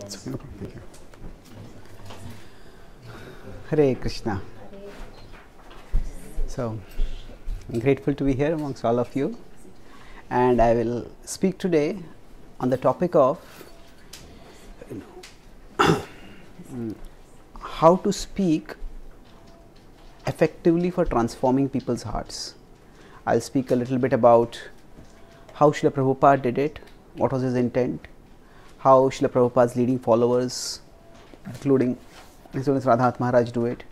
Thank you. Hare Krishna. So, I'm grateful to be here amongst all of you, and I will speak today on the topic of how to speak effectively for transforming people's hearts. I'll speak a little bit about how Srila Prabhupada did it, what was his intent, how Srila Prabhupada's leading followers, including Radhat Maharaj, do it,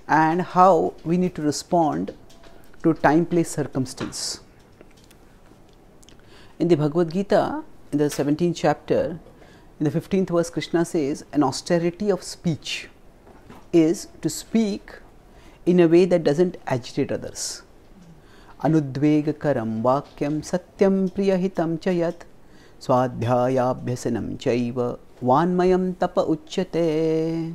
and how we need to respond to time, place, circumstance. In the Bhagavad Gita, in the 17th chapter, in the 15th verse, Krishna says, an austerity of speech is to speak in a way that doesn't agitate others. Anudvegakaram vakyam satyam priyahitam chayat swadhyayabhyasanam chaiva vanmayam tapa uchyate.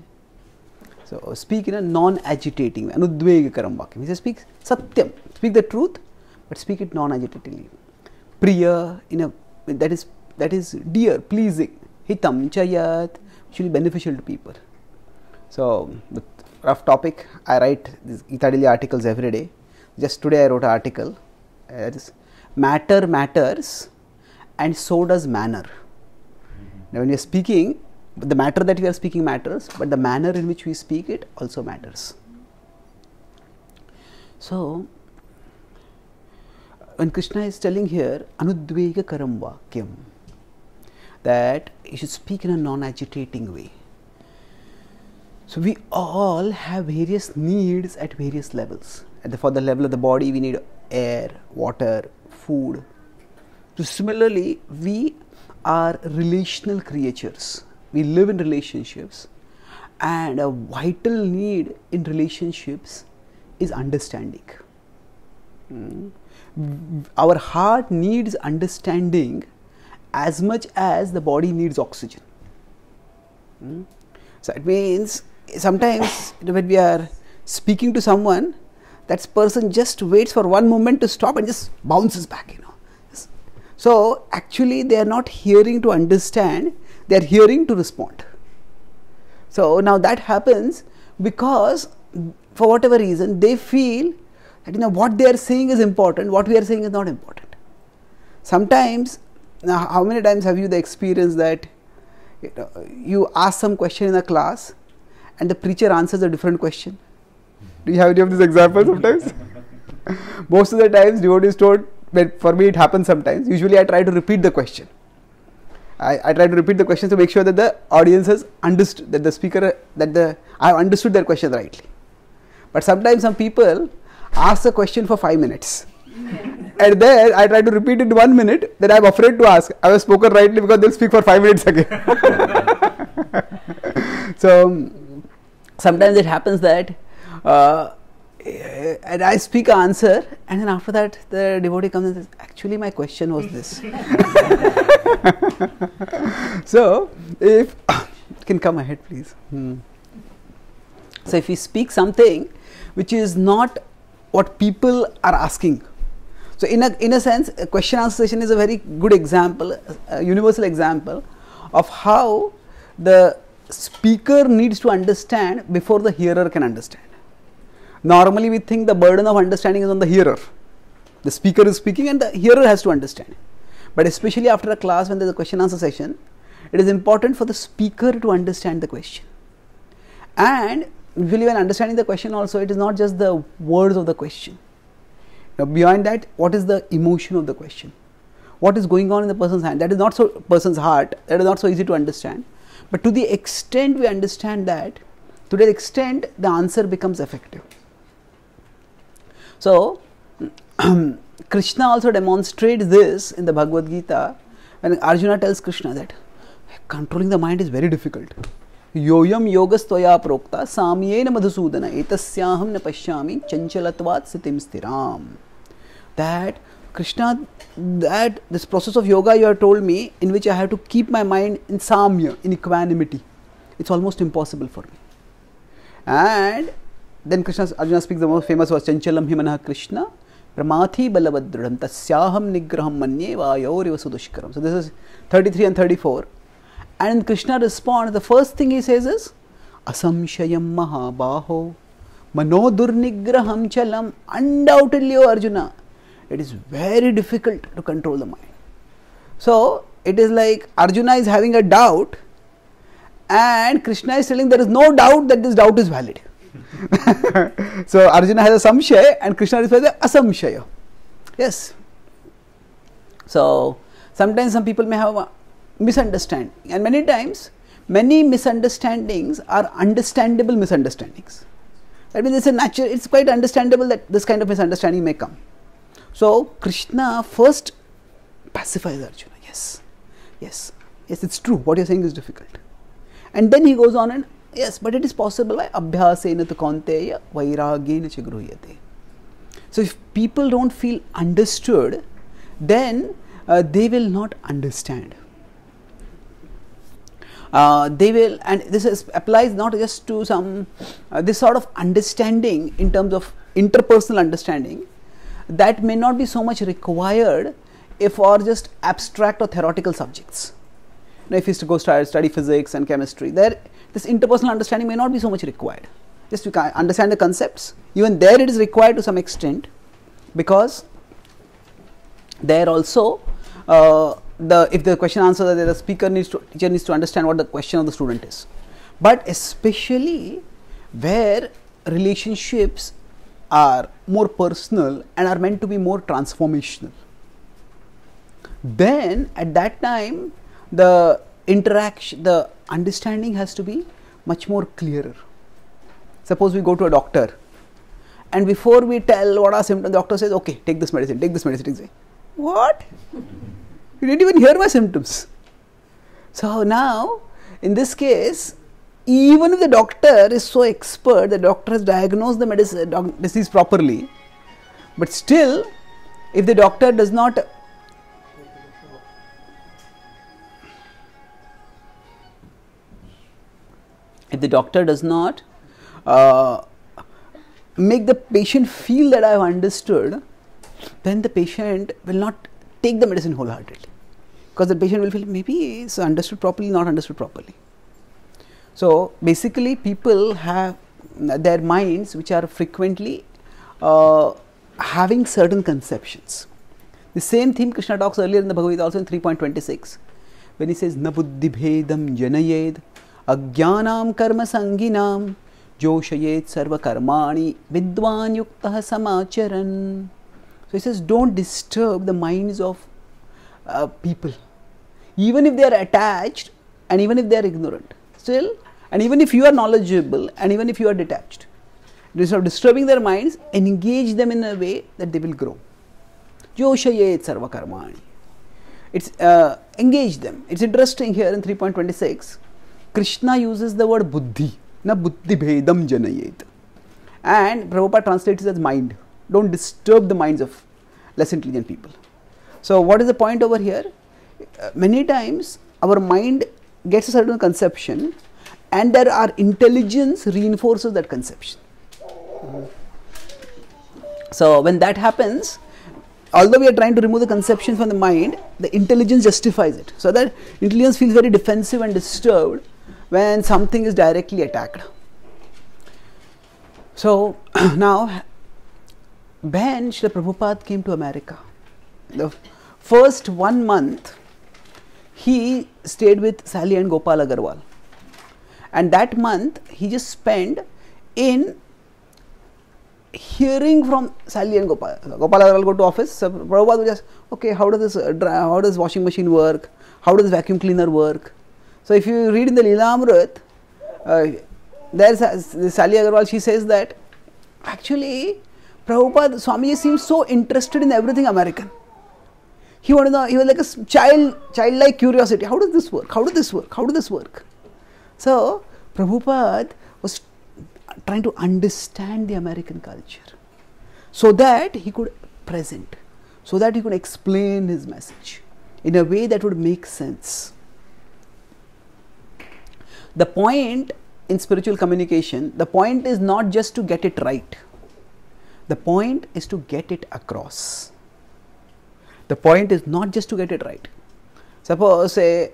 So, speak in a non-agitating way. Anudvegakaram vakyam. He says, speak satyam, speak the truth, but speak it non-agitatingly. Priya, in a that is dear, pleasing. Hitam chayat, which will be beneficial to people. So, the rough topic, I write these Gita daily articles every day. Just today I wrote an article. Matter matters and so does manner. Now, when we are speaking, the matter that we are speaking matters, but the manner in which we speak it also matters. So, when Krishna is telling here, Anudvegakaram vakyam, that you should speak in a non-agitating way. So, we all have various needs at various levels. For the level of the body, we need air, water, food. So, similarly, we are relational creatures. We live in relationships, and a vital need in relationships is understanding. Our heart needs understanding as much as the body needs oxygen. So, it means sometimes when we are speaking to someone, that person just waits for one moment to stop and just bounces back, So, actually they are not hearing to understand, they are hearing to respond. So, now that happens because for whatever reason they feel that what they are saying is important, what we are saying is not important. Sometimes, now how many times have you the experience that you ask some question in a class and the preacher answers a different question? Do you have any of these examples sometimes? Most of the times devotees told, but for me it happens sometimes. Usually I try to repeat the question. I try to repeat the question to make sure that the audience has understood, that the speaker, I have understood their question rightly. But sometimes some people ask a question for 5 minutes. And then I try to repeat it in 1 minute, then I am afraid to ask. I have spoken rightly because they will speak for 5 minutes again. So, sometimes it happens that and I speak an answer, and then after that the devotee comes and says, actually my question was this. So, if you can come ahead please. So, if we speak something which is not what people are asking. So, in a sense, a question answer session is a very good example, a universal example of how the speaker needs to understand before the hearer can understand. Normally we think the burden of understanding is on the hearer. The speaker is speaking and the hearer has to understand. But especially after a class when there is a question answer session, it is important for the speaker to understand the question. And usually when understanding the question also, it is not just the words of the question. Now beyond that, what is the emotion of the question? What is going on in the person's hand? That is not so person's heart, that is not so easy to understand. But to the extent we understand that, to that extent the answer becomes effective. So, Krishna also demonstrates this in the Bhagavad Gita when Arjuna tells Krishna that controlling the mind is very difficult. Yoyam yogas toya prokta samyena madhusudana etasyaham na pashyami chanchalatvat sitim stiram. That Krishna, that this process of yoga you have told me, in which I have to keep my mind in samya, in equanimity, it's almost impossible for me. And then Arjuna speaks the most famous was Chanchalam Himana Krishna Pramathi Balabadradam Tasyaham Nigraham Manye Vayoriva Sudushkaram. So this is 33 and 34. And Krishna responds, the first thing he says is, Asamshayam Mahabaho Manodurnigraham Chalam. Undoubtedly, O Arjuna, it is very difficult to control the mind. So, it is like Arjuna is having a doubt and Krishna is telling there is no doubt that this doubt is valid. So, Arjuna has a samshaya and Krishna replies asamshaya. Yes. So, sometimes some people may have a misunderstanding, and many times many misunderstandings are understandable misunderstandings. That means it's quite understandable that this kind of misunderstanding may come. So, Krishna first pacifies Arjuna. Yes, it's true. What you're saying is difficult. And then he goes on and, yes, but it is possible by abhyasena tu kaunteya vairagena cha gruhyate. So, if people don't feel understood, then they will not understand. They will, and this applies not just to some, this sort of understanding in terms of interpersonal understanding, that may not be so much required if for just abstract or theoretical subjects. Now, if you to go study physics and chemistry, there this interpersonal understanding may not be so much required. Just to understand the concepts, even there it is required to some extent, because there also if the question answer, the teacher needs to understand what the question of the student is. But especially where relationships are more personal and are meant to be more transformational, then at that time the interaction, the understanding has to be much more clearer. Suppose we go to a doctor and before we tell what our symptoms, the doctor says, okay, take this medicine, take this medicine. Say, what? You didn't even hear my symptoms. So now, in this case, even if the doctor is so expert, the doctor has diagnosed the disease properly, but still, if the doctor does not make the patient feel that I have understood, then the patient will not take the medicine wholeheartedly, because the patient will feel maybe it's understood properly, not understood properly. So basically people have their minds which are frequently having certain conceptions. The same theme Krishna talks earlier in the Bhagavad also in 3.26, when he says, Na buddhi bhedam janayed ajnanam karma sanginam joshayet sarva karmani vidwan yuktah samacharan. So he says, don't disturb the minds of people, even if they are attached and even if they are ignorant. Still, and even if you are knowledgeable and even if you are detached, instead of disturbing their minds, engage them in a way that they will grow. Joshayet sarva karmani. It's engage them. It's interesting here in 3.26, Krishna uses the word buddhi, na buddhi bhedam janayet, and Prabhupada translates it as mind. Don't disturb the minds of less intelligent people. So what is the point over here? Many times our mind gets a certain conception and there are intelligence reinforces that conception. So when that happens, although we are trying to remove the conception from the mind, the intelligence justifies it. So that intelligence feels very defensive and disturbed when something is directly attacked. So now, when Srila Prabhupada came to America, the first 1 month he stayed with Sally and Gopal Agarwal, and that month he just spent in hearing from Sally and Gopal. Gopal Agarwal go to office, so Prabhupada would just, okay, how does washing machine work? How does vacuum cleaner work? So if you read in the Lilamrit, there's Sally Agarwal, she says that actually Prabhupada, Swamiji seems so interested in everything American. He wanted to know, he was like a childlike curiosity. How does this work? How does this work? How does this work? So Prabhupada was trying to understand the American culture so that he could present, so that he could explain his message in a way that would make sense. The point in spiritual communication, the point is not just to get it right. The point is to get it across. The point is not just to get it right. Suppose, say,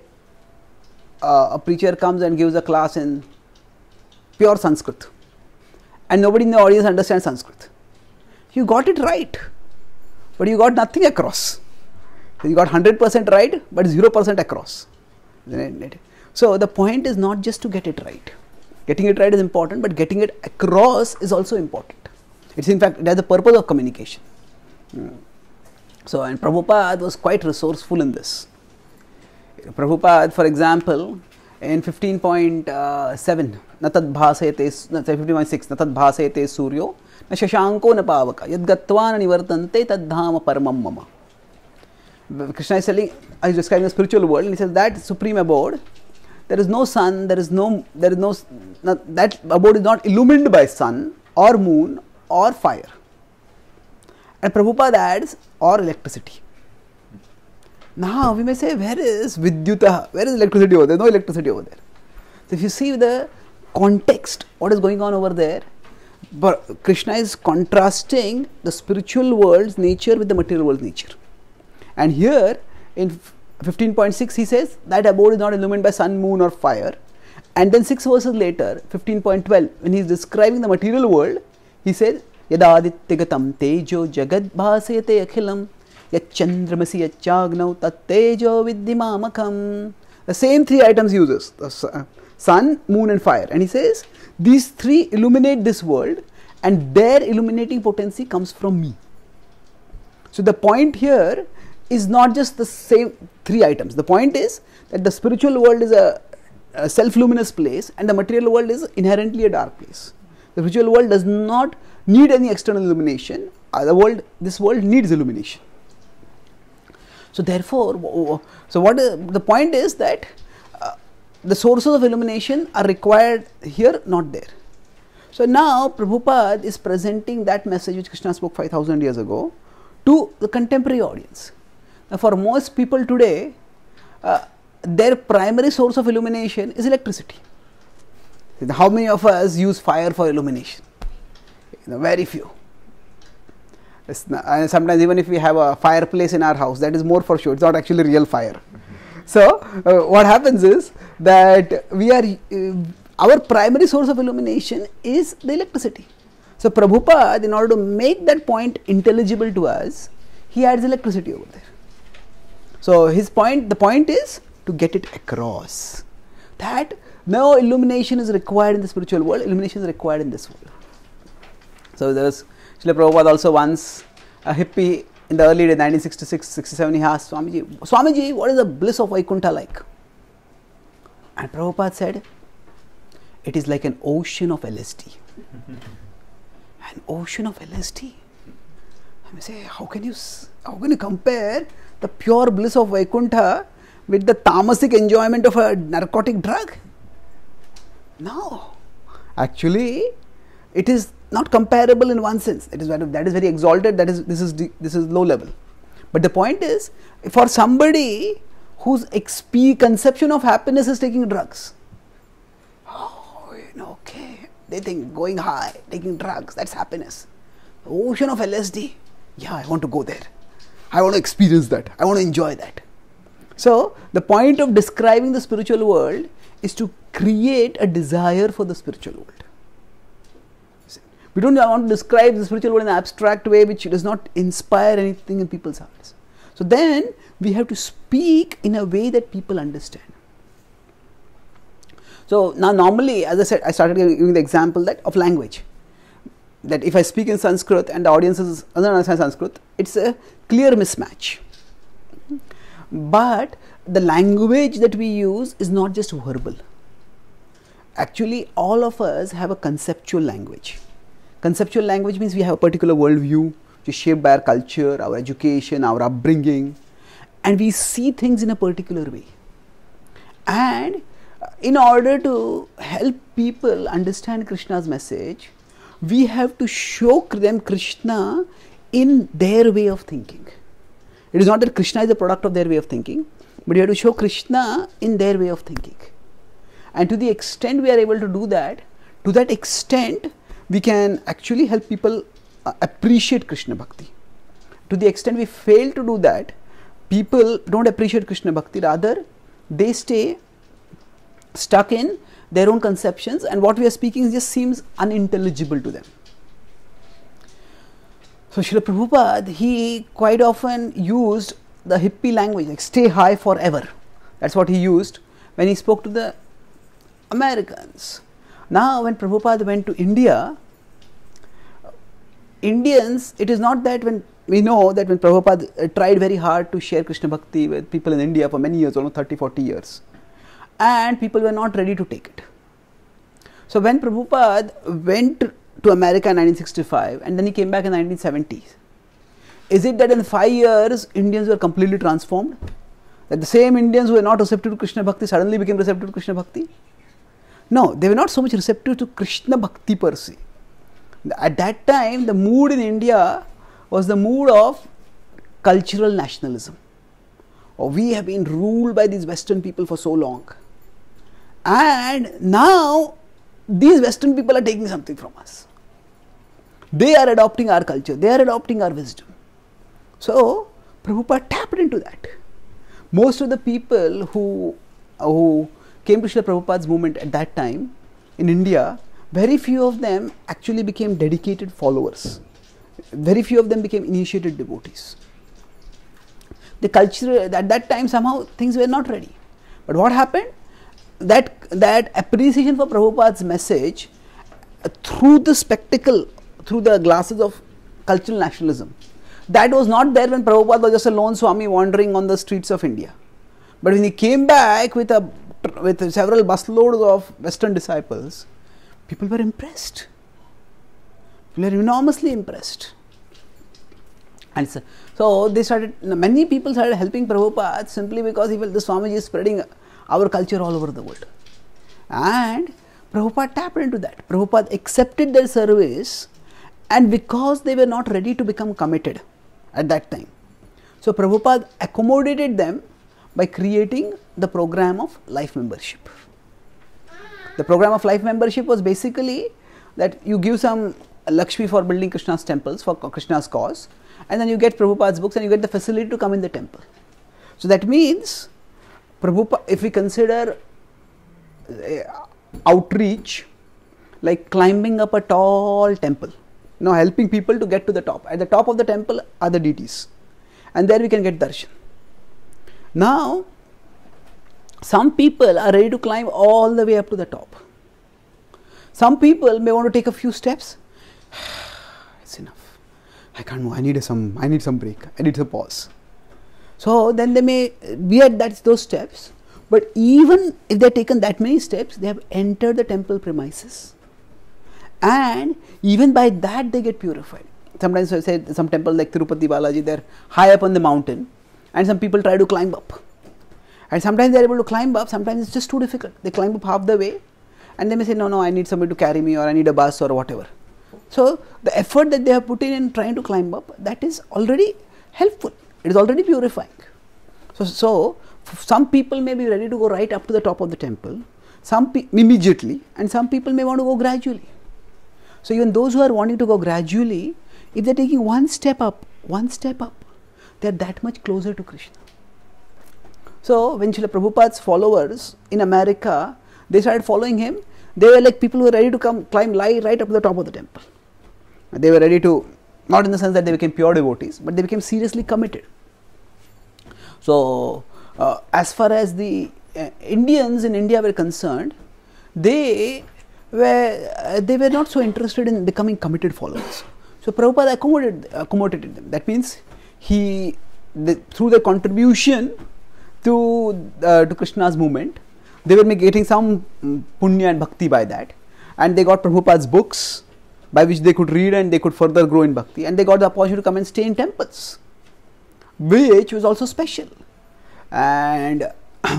a preacher comes and gives a class in pure Sanskrit and nobody in the audience understands Sanskrit. You got it right, but you got nothing across. You got 100% right, but 0% across. So the point is not just to get it right. Getting it right is important, but getting it across is also important. It's in fact, that's the purpose of communication. So, and Prabhupada was quite resourceful in this. Prabhupada, for example, in 15.7, natad bhasayate, 15.6, natad bhasayate suryo, na shashanko na pavaka, yad gatva na nivartante tad dhama paramam mama. Krishna is telling, he's describing the spiritual world, and he says that supreme abode, there is no sun, that abode is not illumined by sun or moon or fire. And Prabhupada adds, or electricity. Now we may say, where is Vidyuta? Where is electricity over there? There is no electricity over there. So if you see the context, what is going on over there, but Krishna is contrasting the spiritual world's nature with the material world's nature. And here in 15.6 he says that abode is not illumined by sun, moon or fire. And then 6 verses later, 15.12, when he is describing the material world, he says, Yadadittigatam tejo jagad bhasayate akhilam yachandramasi yachagnav tat tejo viddimamakam. The same 3 items he uses, the sun, moon and fire. And he says, these 3 illuminate this world and their illuminating potency comes from me. So the point here is not just the same 3 items. The point is that the spiritual world is a self-luminous place and the material world is inherently a dark place. The spiritual world does not need any external illumination. This world needs illumination. So therefore, the point is that the sources of illumination are required here, not there. So now Prabhupada is presenting that message which Krishna spoke 5000 years ago to the contemporary audience. Now for most people today, their primary source of illumination is electricity. How many of us use fire for illumination? Very few. And sometimes even if we have a fireplace in our house, that is more for sure. It's not actually real fire. So what happens is that our primary source of illumination is the electricity. So Prabhupada, in order to make that point intelligible to us, he adds electricity over there. So the point is to get it across that no illumination is required in the spiritual world, illumination is required in this world. So there was Srila Prabhupada also once, a hippie in the early days, 1966-67, he asked Swamiji, what is the bliss of Vaikuntha like? And Prabhupada said, it is like an ocean of LSD. An ocean of LSD? I may say, how can you compare the pure bliss of Vaikuntha with the tamasic enjoyment of a narcotic drug? No. Actually, it is not comparable in one sense. That is very exalted. This is low level. But the point is, for somebody whose conception of happiness is taking drugs, okay, they think going high, taking drugs, that's happiness. The ocean of LSD, yeah, I want to go there. I want to experience that. I want to enjoy that. So the point of describing the spiritual world is to create a desire for the spiritual world. We don't want to describe the spiritual world in an abstract way which does not inspire anything in people's hearts. So then we have to speak in a way that people understand. So now normally, as I said, I started giving the example of language. That if I speak in Sanskrit and the audience doesn't understand Sanskrit, it's a clear mismatch. But the language that we use is not just verbal. Actually, all of us have a conceptual language. Conceptual language means we have a particular worldview which is shaped by our culture, our education, our upbringing, and we see things in a particular way. And in order to help people understand Krishna's message, we have to show them Krishna in their way of thinking. It is not that Krishna is a product of their way of thinking, but you have to show Krishna in their way of thinking. And to the extent we are able to do that, to that extent we can actually help people appreciate Krishna Bhakti. To the extent we fail to do that, people don't appreciate Krishna Bhakti, rather they stay stuck in their own conceptions, and what we are speaking just seems unintelligible to them. So Srila Prabhupada, he quite often used the hippie language, like stay high forever. That's what he used when he spoke to the Americans. Now when Prabhupada went to India, Indians, it is not that when we know that when Prabhupada tried very hard to share Krishna Bhakti with people in India for many years, almost 30-40 years, and people were not ready to take it. So when Prabhupada went to America in 1965 and then he came back in the 1970s, is it that in 5 years Indians were completely transformed? That the same Indians who were not receptive to Krishna Bhakti suddenly became receptive to Krishna Bhakti? No, they were not so much receptive to Krishna Bhakti per se. At that time, the mood in India was the mood of cultural nationalism. Or we have been ruled by these Western people for so long. And now, these Western people are taking something from us. They are adopting our culture. They are adopting our wisdom. So, Prabhupada tapped into that. Most of the people who came to Srila Prabhupada's movement at that time in India, very few of them actually became dedicated followers. Very few of them became initiated devotees. The culture at that time, somehow things were not ready. But what happened? That appreciation for Prabhupada's message through the spectacle, through the glasses of cultural nationalism, that was not there when Prabhupada was just a lone Swami wandering on the streets of India. But when he came back with several busloads of Western disciples, people were impressed. People were enormously impressed. And so they started, many people started helping Prabhupada simply because he felt the Swamiji is spreading our culture all over the world. And Prabhupada tapped into that. Prabhupada accepted their service, and because they were not ready to become committed at that time, so Prabhupada accommodated them by creating the program of life membership. The program of life membership was basically that you give some Lakshmi for building Krishna's temples for Krishna's cause, and then you get Prabhupada's books and you get the facility to come in the temple. So that means Prabhupada, if we consider outreach like climbing up a tall temple, helping people to get to the top. At the top of the temple are the deities, and there we can get darshan. Now, some people are ready to climb all the way up to the top. Some people may want to take a few steps. It's enough. I can't move. I need some break. I need some pause. So then they may be at those steps. But even if they have taken that many steps, they have entered the temple premises. And even by that they get purified. Sometimes I say some temple like Tirupati Balaji, they are high up on the mountain, and some people try to climb up. And sometimes they are able to climb up, sometimes it's just too difficult. They climb up half the way and they may say, no, I need somebody to carry me, or I need a bus or whatever. So the effort that they have put in trying to climb up, that is already helpful. It is already purifying. So some people may be ready to go right up to the top of the temple, immediately, and some people may want to go gradually. So even those who are wanting to go gradually, if they are taking one step up, they are that much closer to Krishna. So when Srila Prabhupada's followers in America, they started following him, they were like people who were ready to climb right up to the top of the temple. They were ready to, not in the sense that they became pure devotees, but they became seriously committed. So as far as the Indians in India were concerned, they were not so interested in becoming committed followers. So Prabhupada accommodated them. That means through their contribution to Krishna's movement, they were getting some punya and bhakti by that, and they got Prabhupada's books by which they could read and they could further grow in bhakti, and they got the opportunity to come and stay in temples, which was also special. And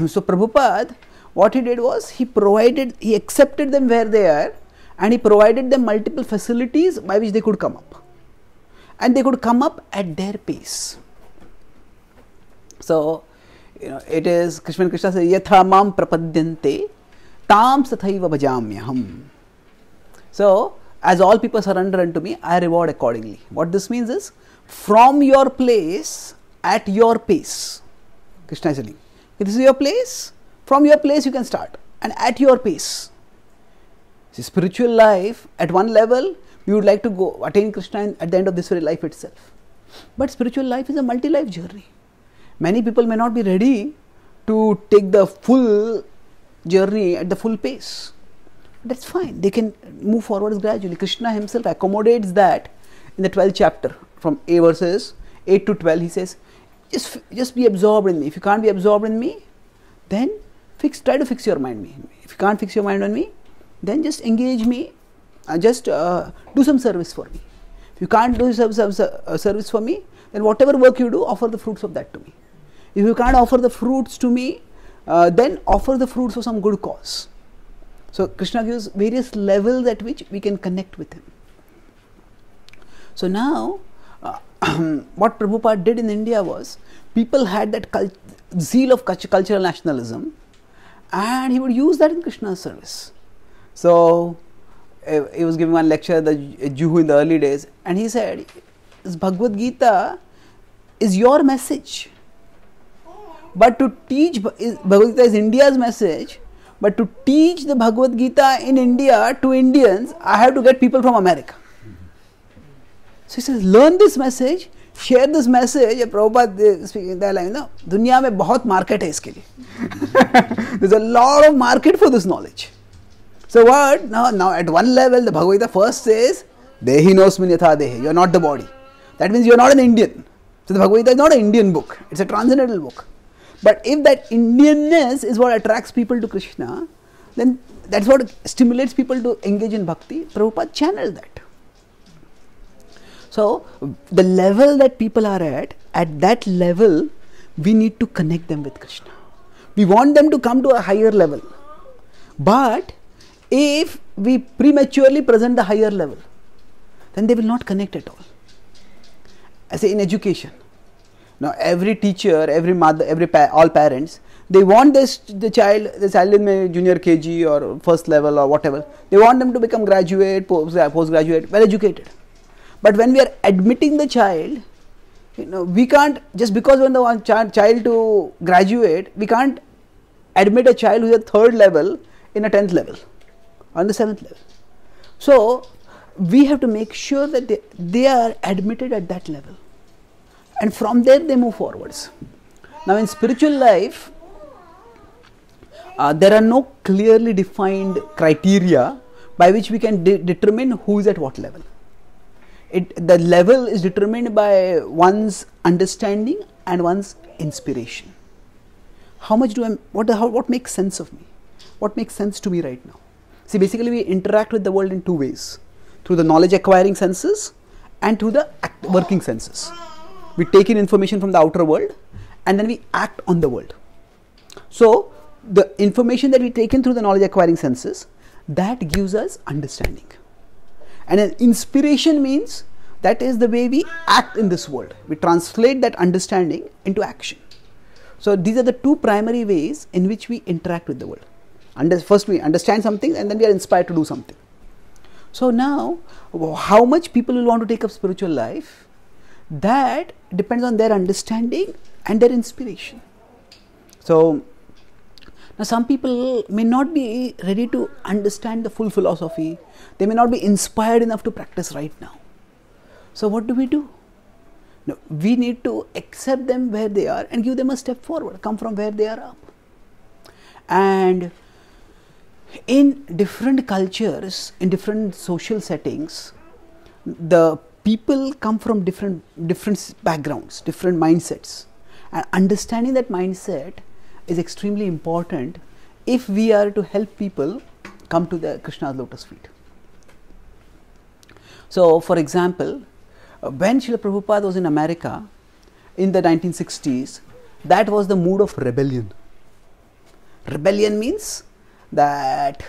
so Prabhupada, what he did was he accepted them where they are, and he provided them multiple facilities by which they could come up, and they could come up at their pace. So it is Krishna says, yatha mam prapadyante tam sathaiva bhajamyaham. So as all people surrender unto me, I reward accordingly. What this means is, from your place, at your pace. Krishna is saying, this is your place, from your place you can start. and at your pace. See, spiritual life, at one level, we would like to go attain Krishna at the end of this very life itself. But spiritual life is a multi-life journey. Many people may not be ready to take the full journey at the full pace. That's fine. They can move forward gradually. Krishna himself accommodates that in the 12th chapter. From A verses 8 to 12, he says, just be absorbed in me. If you can't be absorbed in me, then try to fix your mind on me. If you can't fix your mind on me, then just engage me, just do some service for me. If you can't do some service for me, then whatever work you do, offer the fruits of that to me. If you can't offer the fruits to me, then offer the fruits for some good cause. So Krishna gives various levels at which we can connect with him. So now, what Prabhupada did in India was, people had that zeal of cultural nationalism, and he would use that in Krishna's service. So he was giving one lecture, a Jew in the early days, and he said, this Bhagavad Gita is your message. But to teach, Bhagavad Gita is India's message, but to teach the Bhagavad Gita in India to Indians, I have to get people from America. So he says, learn this message, share this message. Prabhupada speaking that line, no, दुनिया में बहुत market है इसके लिए. There's a lot of market for this knowledge. So what? Now at one level, the Bhagavad Gita first says, Dehi nosmin yatha dehi, you are not the body. That means you are not an Indian. So the Bhagavad Gita is not an Indian book, it's a transcendental book. But if that Indianness is what attracts people to Krishna, then that's what stimulates people to engage in bhakti. Prabhupada channeled that. So the level that people are at that level, we need to connect them with Krishna. We want them to come to a higher level. But if we prematurely present the higher level, then they will not connect at all. I say in education. Now every teacher, every mother, all parents, they want the child in junior KG or first level or whatever, they want them to become graduate, postgraduate, well educated. But when we are admitting the child, we can't, just because when the child to graduate, we can't admit a child who is at 3rd level in a 10th level or in the 7th level. So we have to make sure that they are admitted at that level. And from there they move forwards. Now in spiritual life, there are no clearly defined criteria by which we can determine who is at what level. The level is determined by one's understanding and one's inspiration. How much what makes sense of me? What makes sense to me right now? See, basically we interact with the world in 2 ways. Through the knowledge acquiring senses and through the working senses. We take in information from the outer world and then we act on the world. So the information that we take in through the knowledge acquiring senses, that gives us understanding. And an inspiration means that is the way we act in this world. We translate that understanding into action. So these are the 2 primary ways in which we interact with the world. First we understand something and then we are inspired to do something. So now, how much people will want to take up spiritual life, that depends on their understanding and their inspiration. So now some people may not be ready to understand the full philosophy. They may not be inspired enough to practice right now. So what do? No, we need to accept them where they are and give them a step forward, come from where they are up. And in different cultures, in different social settings, the people come from different backgrounds, different mindsets. And understanding that mindset is extremely important if we are to help people come to the Krishna's lotus feet. So, for example, when Srila Prabhupada was in America in the 1960s, that was the mood of rebellion. Rebellion means that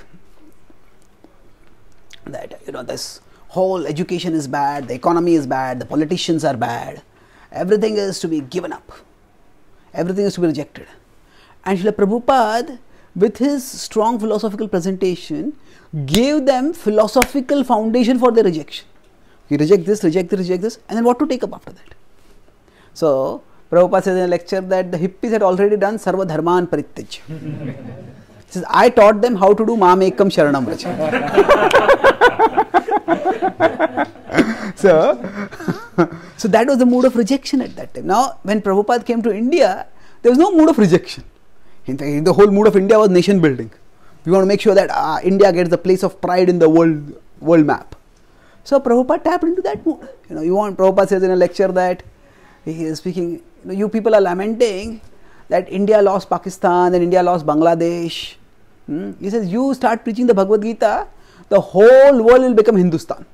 this whole education is bad, the economy is bad, the politicians are bad, everything is to be given up, everything is to be rejected. And Srila Prabhupada, with his strong philosophical presentation, gave them philosophical foundation for their rejection. You reject this, and then what to take up after that? So, Prabhupada says in a lecture that the hippies had already done Sarva Dharman Parityaj. says, I taught them how to do Mam Ekam Sharanam Vraja. So that was the mood of rejection at that time. Now, when Prabhupada came to India, there was no mood of rejection. In fact, the whole mood of India was nation building. We want to make sure that India gets the place of pride in the world map. So Prabhupada tapped into that mood. Prabhupada says in a lecture that he is speaking, you people are lamenting that India lost Pakistan and India lost Bangladesh. He says, you start preaching the Bhagavad Gita, the whole world will become Hindustan.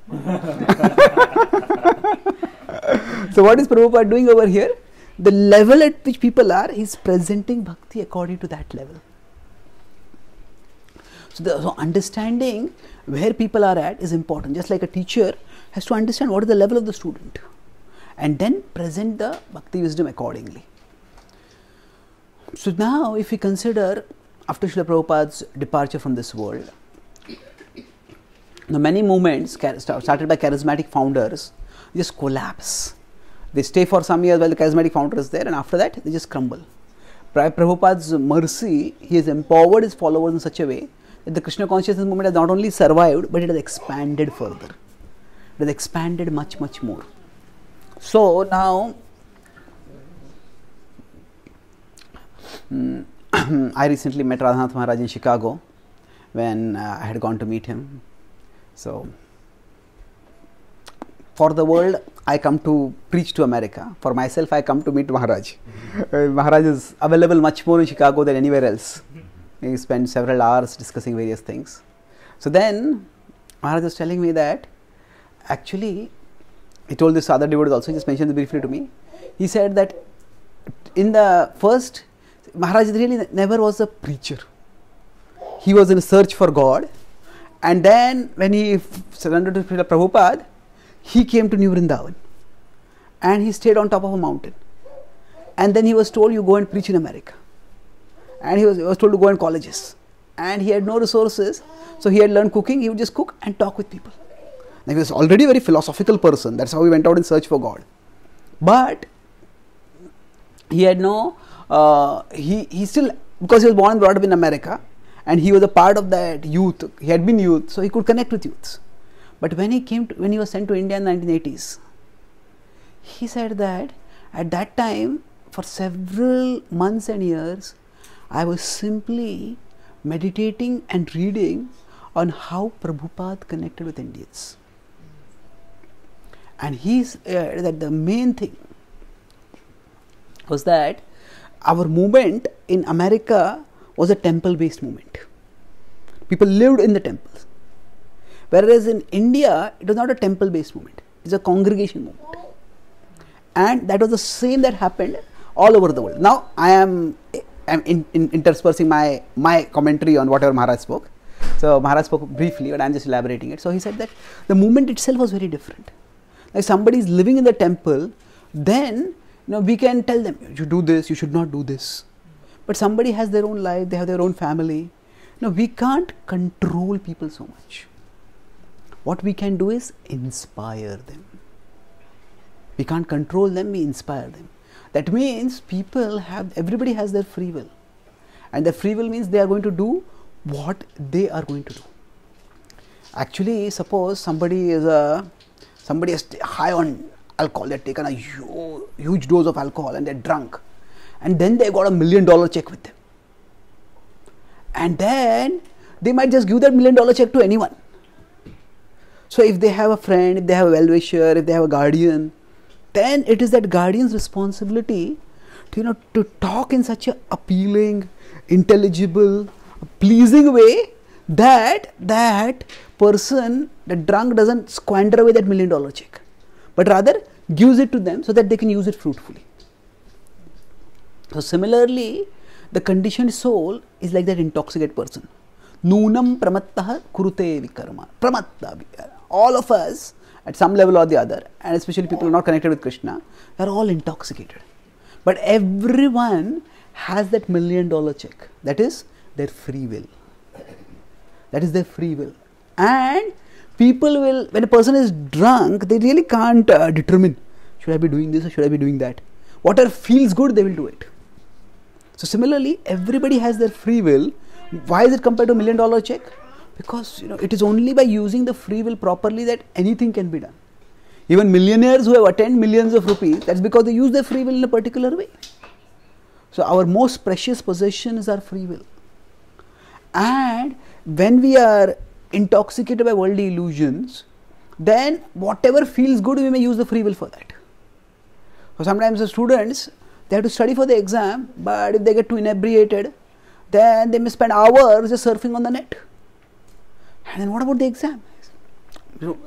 So what is Prabhupada doing over here? The level at which people are, he is presenting bhakti according to that level. So understanding where people are at is important. Just like a teacher has to understand what is the level of the student and then present the bhakti wisdom accordingly. So now if we consider after Srila Prabhupada's departure from this world, many movements started by charismatic founders just collapse. They stay for some years while the charismatic founder is there, and after that they just crumble. By Prabhupada's mercy, he has empowered his followers in such a way that the Krishna consciousness movement has not only survived, but it has expanded further. It has expanded much, much more. So now, I recently met Radhanath Maharaj in Chicago when I had gone to meet him. So, for the world, I come to preach to America. For myself, I come to meet Maharaj. Maharaj is available much more in Chicago than anywhere else. We spent several hours discussing various things. So then, Maharaj was telling me that actually, he told this other devotee also, he just mentioned it briefly to me. He said that in the first, Maharaj really never was a preacher. He was in a search for God. And then when he surrendered to Srila Prabhupada, he came to New Vrindavan and he stayed on top of a mountain. And then he was told, you go and preach in America. And he was told to go in colleges. And he had no resources. So he had learned cooking. He would just cook and talk with people. Now, he was already a very philosophical person. That's how he went out in search for God. But he had no, he still, because he was born and brought up in America, and he was a part of that youth, he had been youth, so he could connect with youths. But when he was sent to India in the 1980s, he said that at that time, for several months and years, I was simply meditating and reading on how Prabhupada connected with Indians. And he said that the main thing was that our movement in America was a temple-based movement. People lived in the temples. Whereas in India, it was not a temple-based movement. It's a congregation movement. And that was the same that happened all over the world. Now, I am interspersing my commentary on whatever Maharaj spoke. So, Maharaj spoke briefly, but I am just elaborating it. So, he said that the movement itself was very different. Like somebody is living in the temple, then we can tell them, you should do this, you should not do this. But somebody has their own life, they have their own family. We can't control people so much. What we can do is inspire them. We can't control them, we inspire them. That means everybody has their free will. And their free will means they are going to do what they are going to do. Actually, suppose somebody is high on alcohol, they've taken a huge dose of alcohol and they're drunk. And then they got $1 million check with them. And then they might just give that $1 million check to anyone. So if they have a friend, if they have a well-wisher, if they have a guardian, then it is that guardian's responsibility to talk in such a appealing, intelligible, pleasing way that that person, the drunk, doesn't squander away that $1 million check, but rather gives it to them so that they can use it fruitfully. So similarly, the conditioned soul is like that intoxicated person. Noonam pramattah kurute vikarma. Pramatta. All of us, at some level or the other, and especially people who are not connected with Krishna, are all intoxicated. But everyone has that $1 million check. That is their free will. That is their free will. And people will, when a person is drunk, they really can't determine, should I be doing this or should I be doing that? Whatever feels good, they will do it. So similarly, everybody has their free will, Why is it compared to $1 million check? Because it is only by using the free will properly that anything can be done. Even millionaires who have attained millions of rupees, that's because they use their free will in a particular way. So our most precious possession is our free will. And when we are intoxicated by worldly illusions, then whatever feels good, we may use the free will for that. So sometimes the students, they have to study for the exam, but if they get too inebriated, then they may spend hours just surfing on the net. And then what about the exam?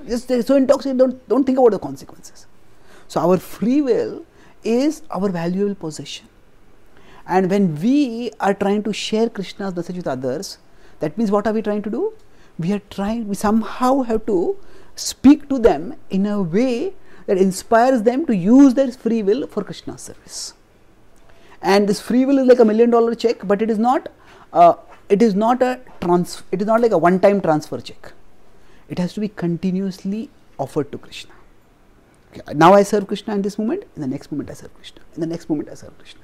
Just they're so intoxicated, don't think about the consequences. So our free will is our valuable possession. And when we are trying to share Krishna's message with others, that means what are we trying to do? We somehow have to speak to them in a way that inspires them to use their free will for Krishna's service. And this free will is like $1 million check, but it is not like a one-time transfer check. It has to be continuously offered to Krishna. Okay, now I serve Krishna in this moment, in the next moment I serve Krishna, in the next moment I serve Krishna.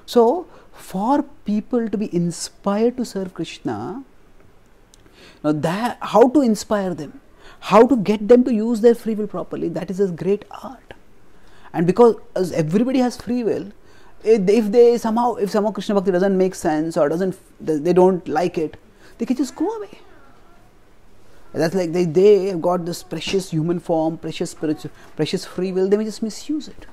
So, for people to be inspired to serve Krishna, how to inspire them, how to get them to use their free will properly, that is a great art. And because everybody has free will, if somehow Krishna Bhakti doesn't make sense or they don't like it, they can just go away. That's like they have got this precious human form, precious spiritual, precious free will, they may just misuse it.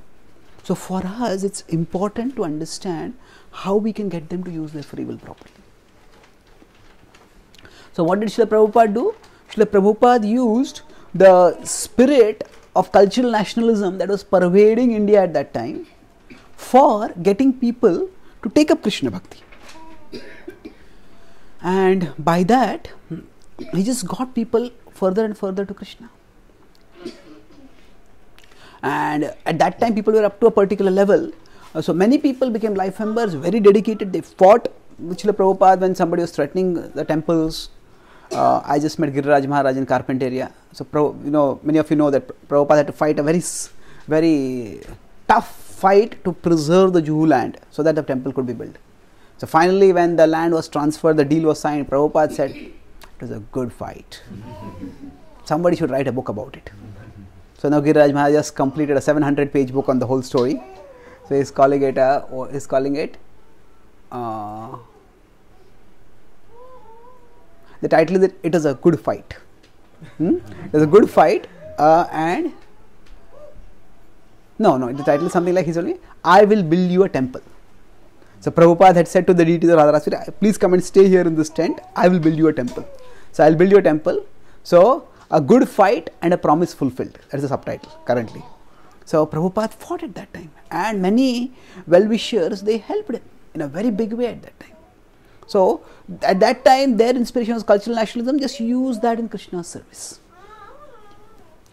So for us, it's important to understand how we can get them to use their free will properly. So what did Srila Prabhupada do? Srila Prabhupada used the spirit of cultural nationalism that was pervading India at that time for getting people to take up Krishna Bhakti. And by that, he just got people further and further to Krishna. And at that time, people were up to a particular level. So many people became life members, very dedicated. They fought with Srila Prabhupada when somebody was threatening the temples. I just met Giriraj Maharaj in Carpentaria. So many of you know that Prabhupada had to fight a very, very tough fight to preserve the Juhu land so that the temple could be built. So finally, when the land was transferred, the deal was signed. Prabhupada said, "It was a good fight. Somebody should write a book about it." So now Giriraj Maharaj just completed a 700-page book on the whole story. So he's calling it the title is "It is a good fight." It is a good fight, and the title is something like he's only, "I will build you a temple." So Prabhupada had said to the deities of Radharashtra, "Please come and stay here in this tent. I will build you a temple." So I'll build you a temple. So a good fight and a promise fulfilled. That is the subtitle currently. So Prabhupada fought at that time, and many well-wishers, they helped him in a very big way at that time. So at that time, their inspiration was cultural nationalism. Just use that in Krishna's service.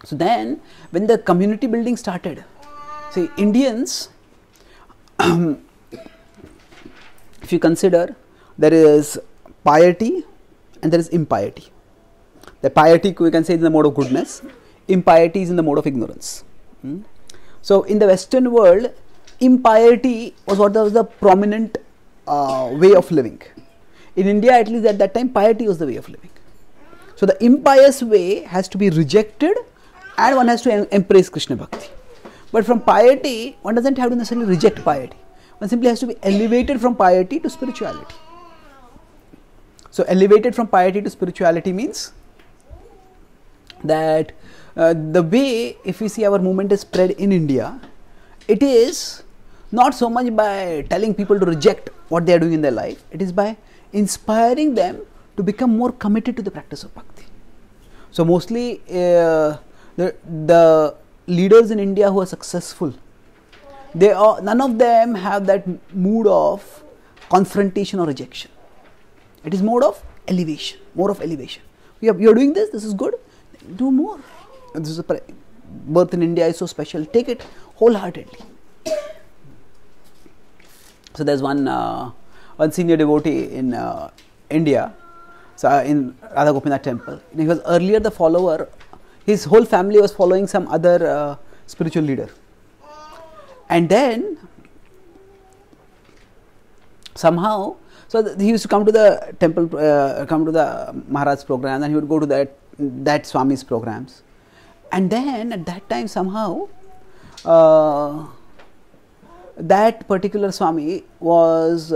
So then, when the community building started, see, Indians, if you consider, there is piety and there is impiety. The piety, we can say, is in the mode of goodness. Impiety is in the mode of ignorance. So in the Western world, impiety was what was the prominent way of living. In India, at least at that time, piety was the way of living. So the impious way has to be rejected, and one has to embrace Krishna Bhakti. But from piety, one doesn't have to necessarily reject piety. One simply has to be elevated from piety to spirituality. So elevated from piety to spirituality means that the way, if we see our movement is spread in India, it is not so much by telling people to reject what they are doing in their life. It is by inspiring them to become more committed to the practice of bhakti. So mostly the leaders in India who are successful, none of them have that mood of confrontation or rejection. It is mode of elevation, more of elevation. You are doing this is good, do more. This is birth in India is so special, take it wholeheartedly. So there's one senior devotee in India, so in Radha Gopinath temple. He was earlier the follower. His whole family was following some other spiritual leader. And then somehow, so he used to come to the temple, come to the Maharaj's program, and he would go to that Swami's programs. And then at that time somehow, that particular Swami was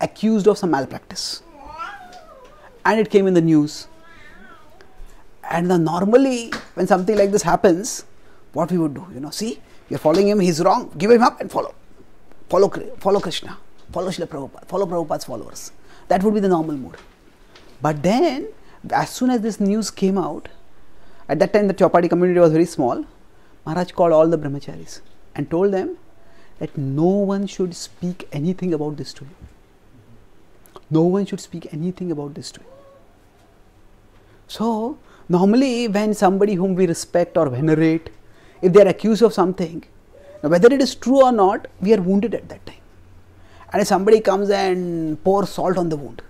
accused of some malpractice, and it came in the news. And then normally when something like this happens, what we would do, see, you're following him, he's wrong, give him up and follow Krishna, follow Srila Prabhupada, follow Prabhupada's followers. That would be the normal mood. But then, as soon as this news came out, at that time the Chopadi community was very small, Maharaj called all the brahmacharis and told them that no one should speak anything about this to you. No one should speak anything about this to you. So, normally when somebody whom we respect or venerate, if they are accused of something, whether it is true or not, we are wounded at that time. And if somebody comes and pours salt on the wound.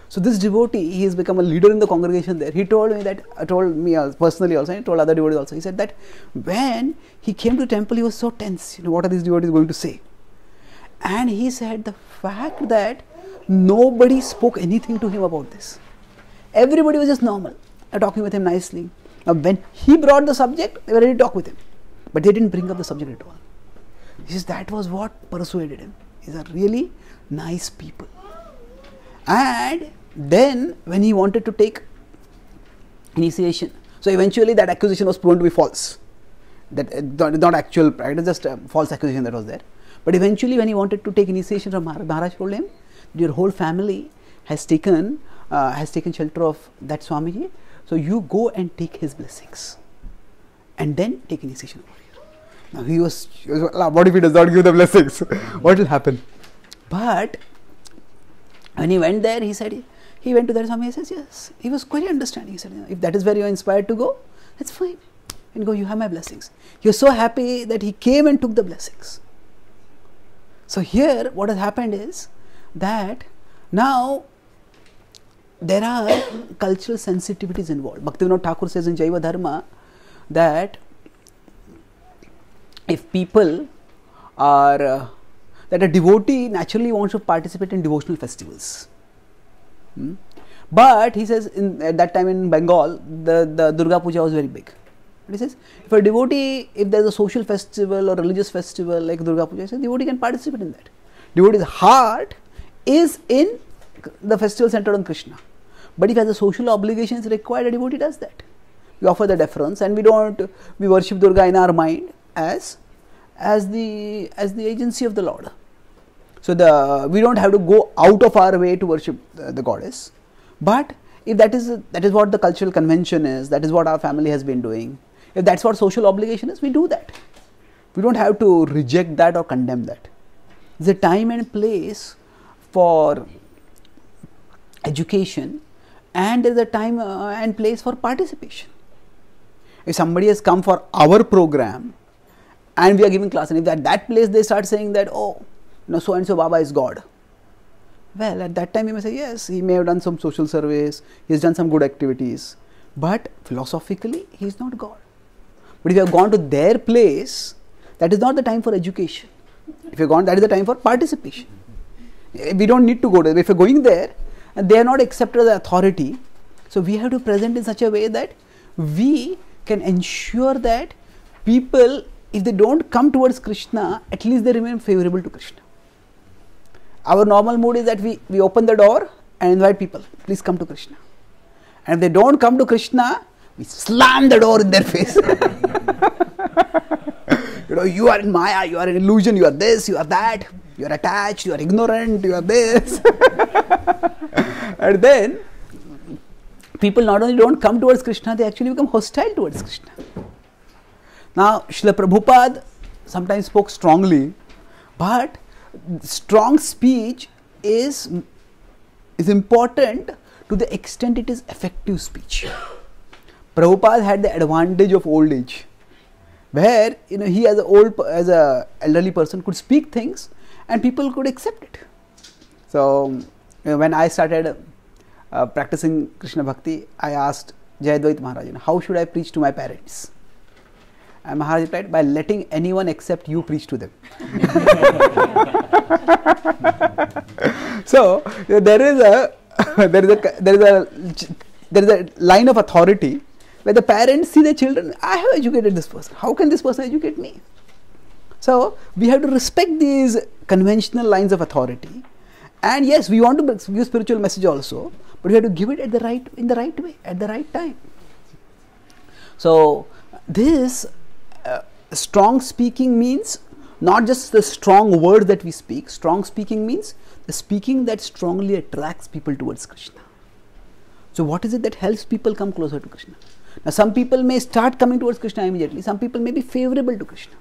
So this devotee, he has become a leader in the congregation there. He told me that, told me personally also, and he told other devotees also. He said that when he came to the temple, he was so tense. What are these devotees going to say? And he said the fact that nobody spoke anything to him about this. Everybody was just normal, talking with him nicely. Now when he brought the subject, they were ready to talk with him. But they didn't bring up the subject at all. He says that was what persuaded him. These are really nice people. And then when he wanted to take initiation, so eventually that accusation was proven to be false. That not actual, it was just a false accusation that was there. But eventually when he wanted to take initiation from Maharaj told him, your whole family has taken shelter of that Swamiji, so you go and take his blessings and then take initiation over here. Now he was what if he does not give the blessings? What will happen? But when he went there, he said, he went to that Swami, he says, yes, he was quite understanding. He said, if that is where you are inspired to go, that's fine. And go, you have my blessings. He was so happy that he came and took the blessings. So here, what has happened is that now there are cultural sensitivities involved. Bhaktivinoda Thakur says in Jaiva Dharma that if people are, that a devotee naturally wants to participate in devotional festivals. But he says at that time in Bengal, the Durga Puja was very big. But he says, if a devotee, if there is a social festival or religious festival like Durga Puja, he says, devotee can participate in that. Devotee's heart is in the festival centered on Krishna. But if as a social obligation is required, a devotee does that. We offer the deference and we worship Durga in our mind as the agency of the Lord. So we don't have to go out of our way to worship the goddess. But if that is what the cultural convention is, that is what our family has been doing, if that's what social obligation is, we do that. We don't have to reject that or condemn that. There's a time and place for education, and there's a time and place for participation. If somebody has come for our program and we are giving class, and if at that place they start saying that, oh, so and so Baba is God. Well, at that time we may say, yes, he may have done some social service, he has done some good activities, but philosophically he is not God. But if you have gone to their place, that is not the time for education. If you have gone, that is the time for participation. We don't need to go there. If you are going there and they are not accepted as authority, so we have to present in such a way that we can ensure that people, if they don't come towards Krishna, at least they remain favorable to Krishna. Our normal mood is that we open the door and invite people, please come to Krishna. And if they don't come to Krishna, we slam the door in their face. You are in Maya, you are in illusion, you are this, you are that, you are attached, you are ignorant, you are this. And then people not only don't come towards Krishna, they actually become hostile towards Krishna. Now, Srila Prabhupada sometimes spoke strongly, but strong speech is important to the extent it is effective speech. Prabhupada had the advantage of old age, where he as a elderly person could speak things and people could accept it. So when I started practicing Krishna Bhakti, I asked Jayadvait Maharaj, how should I preach to my parents? And Maharaj replied, by letting anyone except you preach to them. So there is a line of authority where the parents see their children. I have educated this person. How can this person educate me? So we have to respect these conventional lines of authority. And yes, we want to give spiritual message also, but we have to give it in the right way, at the right time. So this strong speaking means not just the strong words that we speak. Strong speaking means the speaking that strongly attracts people towards Krishna. So what is it that helps people come closer to Krishna? Now some people may start coming towards Krishna immediately. Some people may be favorable to Krishna.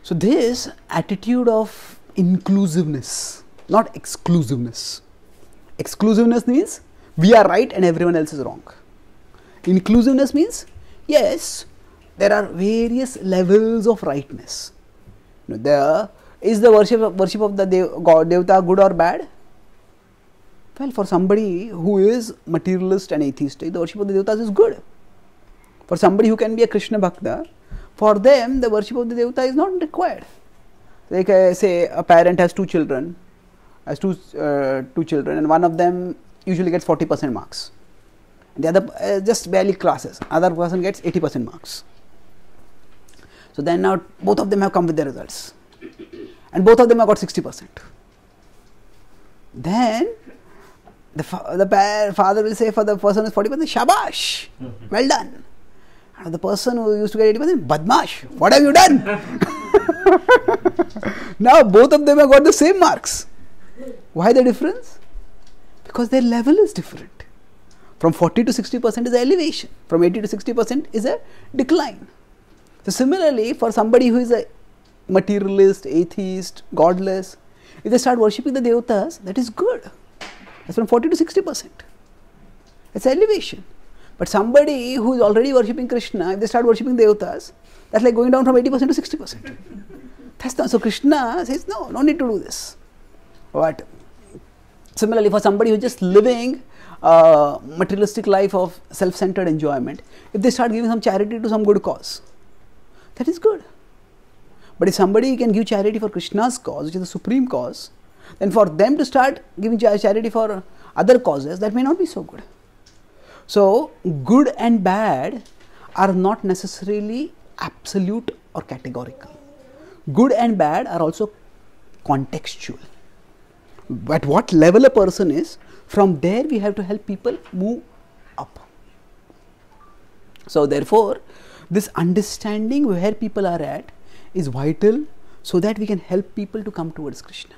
So this attitude of inclusiveness, not exclusiveness. Exclusiveness means we are right and everyone else is wrong. Inclusiveness means, yes, there are various levels of rightness. Is the worship of the Devta good or bad? Well, for somebody who is materialist and atheistic, the worship of the Devtas is good. For somebody who can be a Krishna Bhakta, for them the worship of the Devta is not required. Like say a parent has two children, and one of them usually gets 40% marks. The other just barely classes. Other person gets 80% marks. So then now both of them have come with their results, and both of them have got 60%. Then the father will say for the person who is 40%, Shabash, well done. And the person who used to get 80%, Badmash, what have you done? Now both of them have got the same marks. Why the difference? Because their level is different. From 40 to 60% is an elevation. From 80 to 60% is a decline. So similarly, for somebody who is a materialist, atheist, godless, if they start worshipping the Devatas, that is good. That's from 40 to 60%. It's elevation. But somebody who is already worshipping Krishna, if they start worshipping Devatas, that's like going down from 80% to 60%. That's not, so Krishna says, no need to do this. But similarly, for somebody who is just living a materialistic life of self-centered enjoyment, if they start giving some charity to some good cause, that is good. But if somebody can give charity for Krishna's cause, which is the supreme cause, then for them to start giving charity for other causes, that may not be so good. So, good and bad are not necessarily absolute or categorical. Good and bad are also contextual. At what level a person is, from there we have to help people move up. So therefore, this understanding where people are at is vital so that we can help people to come towards Krishna.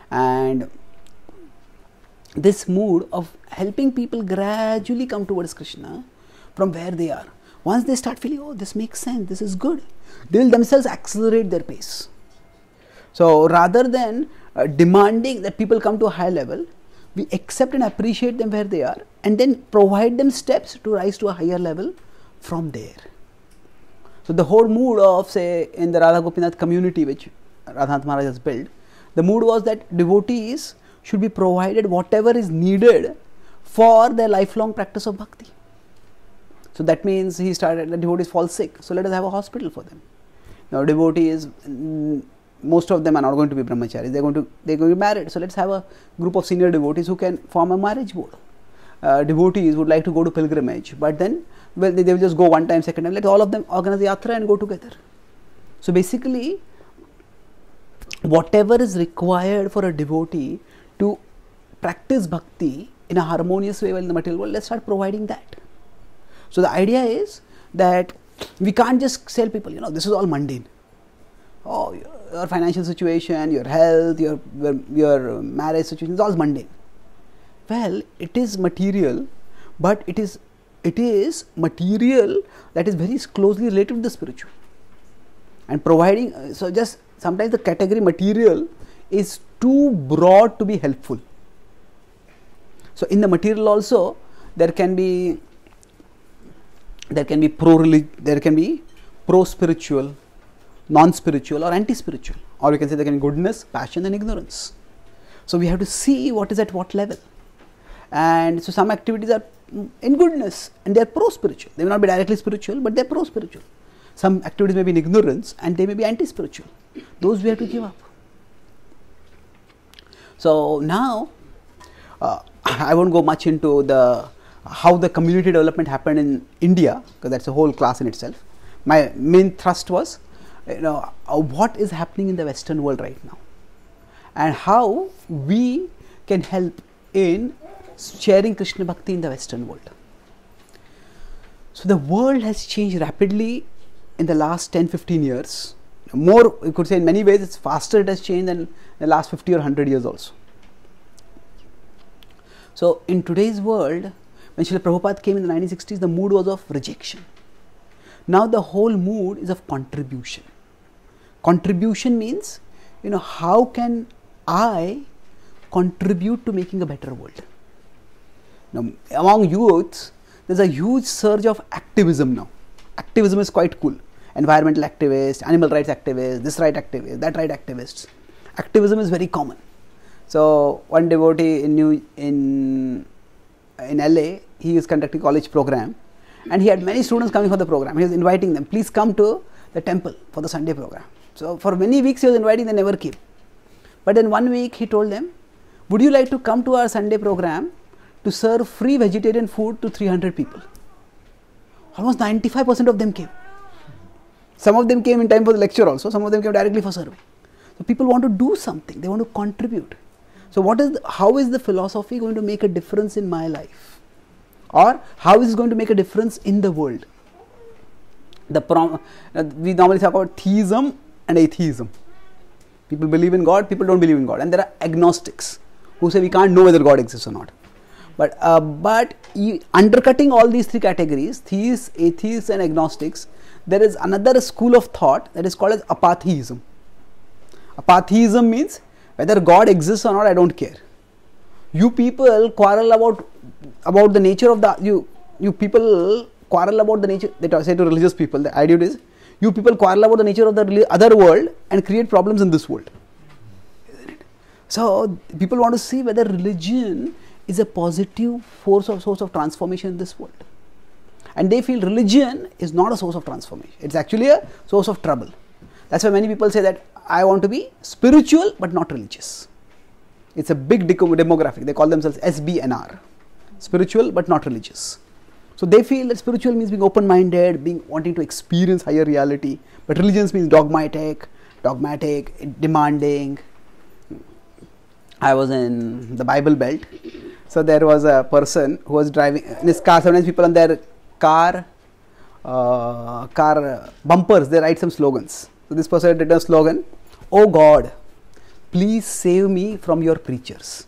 And this mood of helping people gradually come towards Krishna from where they are. Once they start feeling, oh, this makes sense, this is good, they will themselves accelerate their pace. So rather than demanding that people come to a high level, we accept and appreciate them where they are and then provide them steps to rise to a higher level from there. So the whole mood of, say, in the Radha Gopinath community which Radhanath Maharaj has built, the mood was that devotees should be provided whatever is needed for their lifelong practice of bhakti. So that means he started, the devotees fall sick, so let us have a hospital for them. Now devotees, most of them are not going to be brahmacharis, they're going to be married, so let's have a group of senior devotees who can form a marriage board. Devotees would like to go to pilgrimage, but then they will just go one time, second time, let all of them organize the yatra and go together. So basically, whatever is required for a devotee to practice bhakti in a harmonious way while in the material world, let's start providing that. So the idea is that we can't just tell people, this is all mundane. Oh, your financial situation, your health, your marriage situation is all mundane. Well, it is material, but it is material that is very closely related to the spiritual. And providing, so just sometimes the category material is too broad to be helpful. So in the material also, there can be pro-religion, there can be pro-spiritual, non-spiritual or anti-spiritual, or we can say there can be goodness, passion and ignorance. So we have to see what is at what level. And so some activities are in goodness, and they are pro-spiritual. They may not be directly spiritual, but they are pro-spiritual. Some activities may be in ignorance and they may be anti-spiritual. Those we have to give up. So now, I won't go much into how the community development happened in India, because that's a whole class in itself. My main thrust was, what is happening in the Western world right now, and how we can help in sharing Krishna Bhakti in the Western world. So the world has changed rapidly in the last 10-15 years. More, you could say, in many ways it's faster it has changed than the last 50 or 100 years also. So in today's world, when Srila Prabhupada came in the 1960s, the mood was of rejection. Now the whole mood is of contribution. Contribution means, how can I contribute to making a better world? Now, among youths, there's a huge surge of activism now. Activism is quite cool. Environmental activists, animal rights activists, this right activists, that right activists. Activism is very common. So one devotee in LA, he is conducting a college program, and he had many students coming for the program. He was inviting them, please come to the temple for the Sunday program. So for many weeks he was inviting, they never came. But then one week he told them, would you like to come to our Sunday program to serve free vegetarian food to 300 people? Almost 95% of them came. Some of them came in time for the lecture also, some of them came directly for serving. So people want to do something, they want to contribute. So how is the philosophy going to make a difference in my life? Or how is it going to make a difference in the world? We normally talk about theism and atheism. People believe in God, people don't believe in God. And there are agnostics who say we can't know whether God exists or not. But undercutting all these three categories, theists, atheists and agnostics, there is another school of thought that is called as apatheism. Apatheism means whether God exists or not, I don't care. You people quarrel about the nature of you people quarrel about the nature, they say to religious people, the idea is you people quarrel about the nature of the other world and create problems in this world. Isn't it? So people want to see whether religion is a positive source of transformation in this world. And they feel religion is not a source of transformation. It's actually a source of trouble. That's why many people say that I want to be spiritual but not religious. It's a big demographic. They call themselves SBNR. Spiritual but not religious. So they feel that spiritual means being open-minded, wanting to experience higher reality. But religion means dogmatic, demanding. I was in the Bible Belt. So there was a person who was driving in his car. Sometimes people on their car bumpers, they write some slogans. So this person had written a slogan, "Oh God, please save me from your preachers."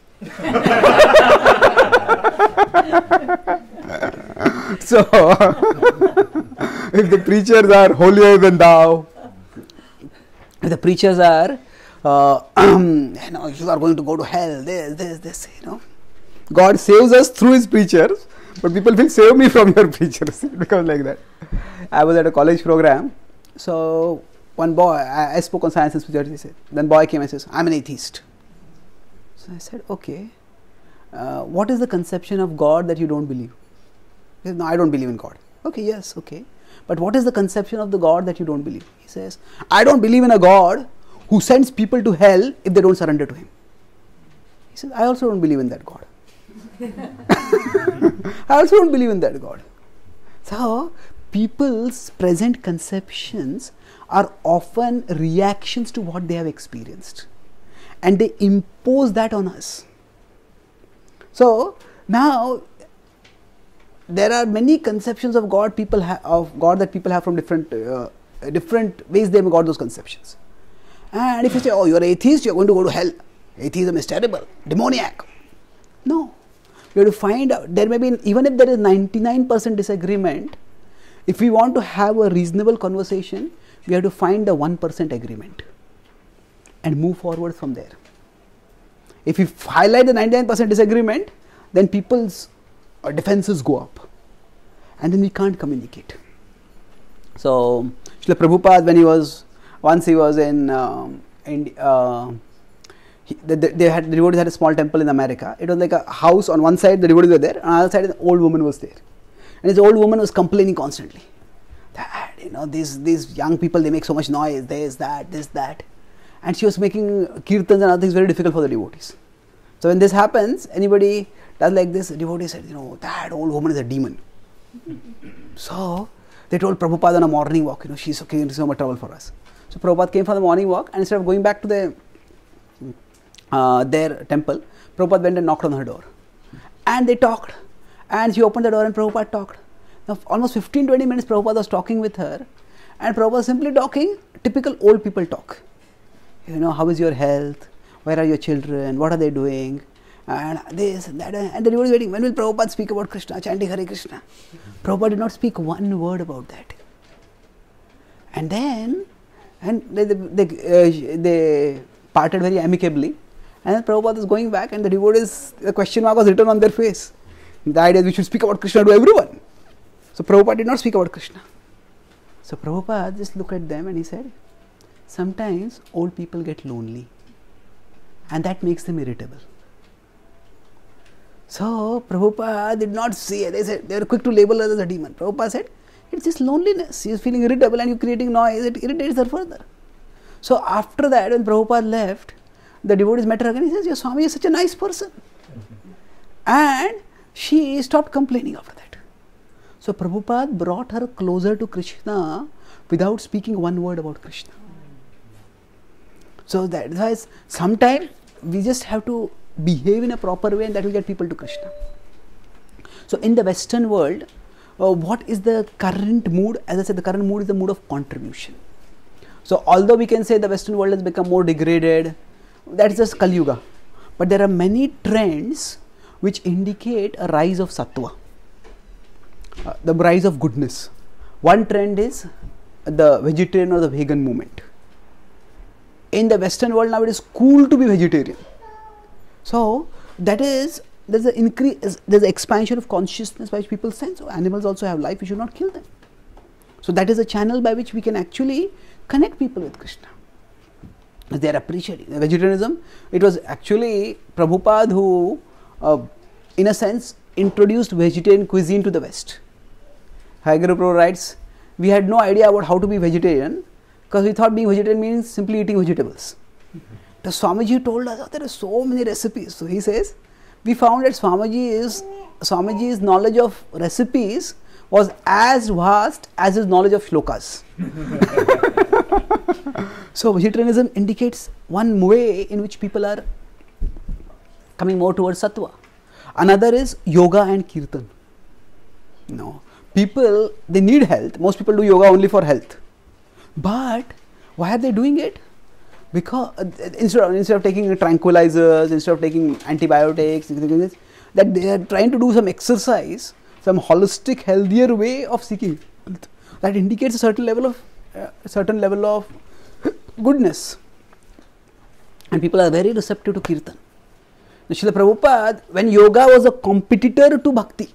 So, if the preachers are holier than thou, if the preachers are, you are going to go to hell, this, God saves us through his preachers, but people will save me from your preachers. It becomes like that. I was at a college program, so one boy, I spoke on science and spirituality, then boy came and says, I'm an atheist. So I said, okay, what is the conception of God that you don't believe? He said, no, I don't believe in God. Okay, yes, okay. But what is the conception of the God that you don't believe? He says, I don't believe in a God who sends people to hell if they don't surrender to him. He says, I also don't believe in that God. I also don't believe in that God. So, people's present conceptions are often reactions to what they have experienced. And they impose that on us. So, now, there are many conceptions of God that people have from different ways they have got those conceptions. And if you say, oh, you're an atheist, you're going to go to hell. Atheism is terrible, demoniac. No. We have to find out, there may be, even if there is 99% disagreement, if we want to have a reasonable conversation, we have to find the 1% agreement and move forward from there. If we highlight the 99% disagreement, then people's defenses go up and then we can't communicate. So, Srila Prabhupada, when he was in The devotees had a small temple in America. It was like a house. On one side the devotees were there, on the other side an old woman was there, and this old woman was complaining constantly that these young people, they make so much noise, this that, and she was making kirtans and other things very difficult for the devotees. So when this happens, anybody does like this, the devotee said, that old woman is a demon. So they told Prabhupada on a morning walk, she's creating so much trouble for us. So Prabhupada came for the morning walk, and instead of going back to their temple, Prabhupada went and knocked on her door. And they talked. And she opened the door and Prabhupada talked. Now almost 15-20 minutes Prabhupada was talking with her, and Prabhupada was simply talking, typical old people talk. How is your health? Where are your children? What are they doing? And this and that. And the devotee was waiting. When will Prabhupada speak about Krishna, chanting Hare Krishna? Prabhupada did not speak one word about that. And then they parted very amicably. And then Prabhupada was going back, and the devotees, the question mark was written on their face. The idea is we should speak about Krishna to everyone. So Prabhupada did not speak about Krishna. So Prabhupada just looked at them and he said, sometimes old people get lonely, and that makes them irritable. So Prabhupada did not say, they were quick to label her as a demon. Prabhupada said, it's just loneliness. She is feeling irritable and you're creating noise, it irritates her further. So after that, when Prabhupada left, the devotees met her again. He says, your Swami is such a nice person. And she stopped complaining after that. So Prabhupada brought her closer to Krishna without speaking one word about Krishna. So that's why sometimes we just have to behave in a proper way, and that will get people to Krishna. So in the Western world, what is the current mood? As I said, the current mood is the mood of contribution. So although we can say the Western world has become more degraded, that is just Kali Yuga. But there are many trends which indicate a rise of sattva, the rise of goodness. One trend is the vegetarian or the vegan movement. In the Western world now it is cool to be vegetarian. So there's an increase, there's an expansion of consciousness by which people sense, animals also have life, we should not kill them. So that is a channel by which we can actually connect people with Krishna. They are appreciating vegetarianism. It was actually Prabhupada who, in a sense, introduced vegetarian cuisine to the West. Haguru Prabhu writes, we had no idea about how to be vegetarian because we thought being vegetarian means simply eating vegetables. The Swamiji told us, there are so many recipes. So he says, we found that Swamiji's knowledge of recipes was as vast as his knowledge of shlokas. So vegetarianism indicates one way in which people are coming more towards sattva. Another is yoga and kirtan. People, they need health. Most people do yoga only for health. But why are they doing it? Because instead of taking tranquilizers, instead of taking antibiotics, that they are trying to do some exercise, some holistic, healthier way of seeking health. That indicates a certain level of goodness. And people are very receptive to kirtan. Srila Prabhupada, when yoga was a competitor to bhakti,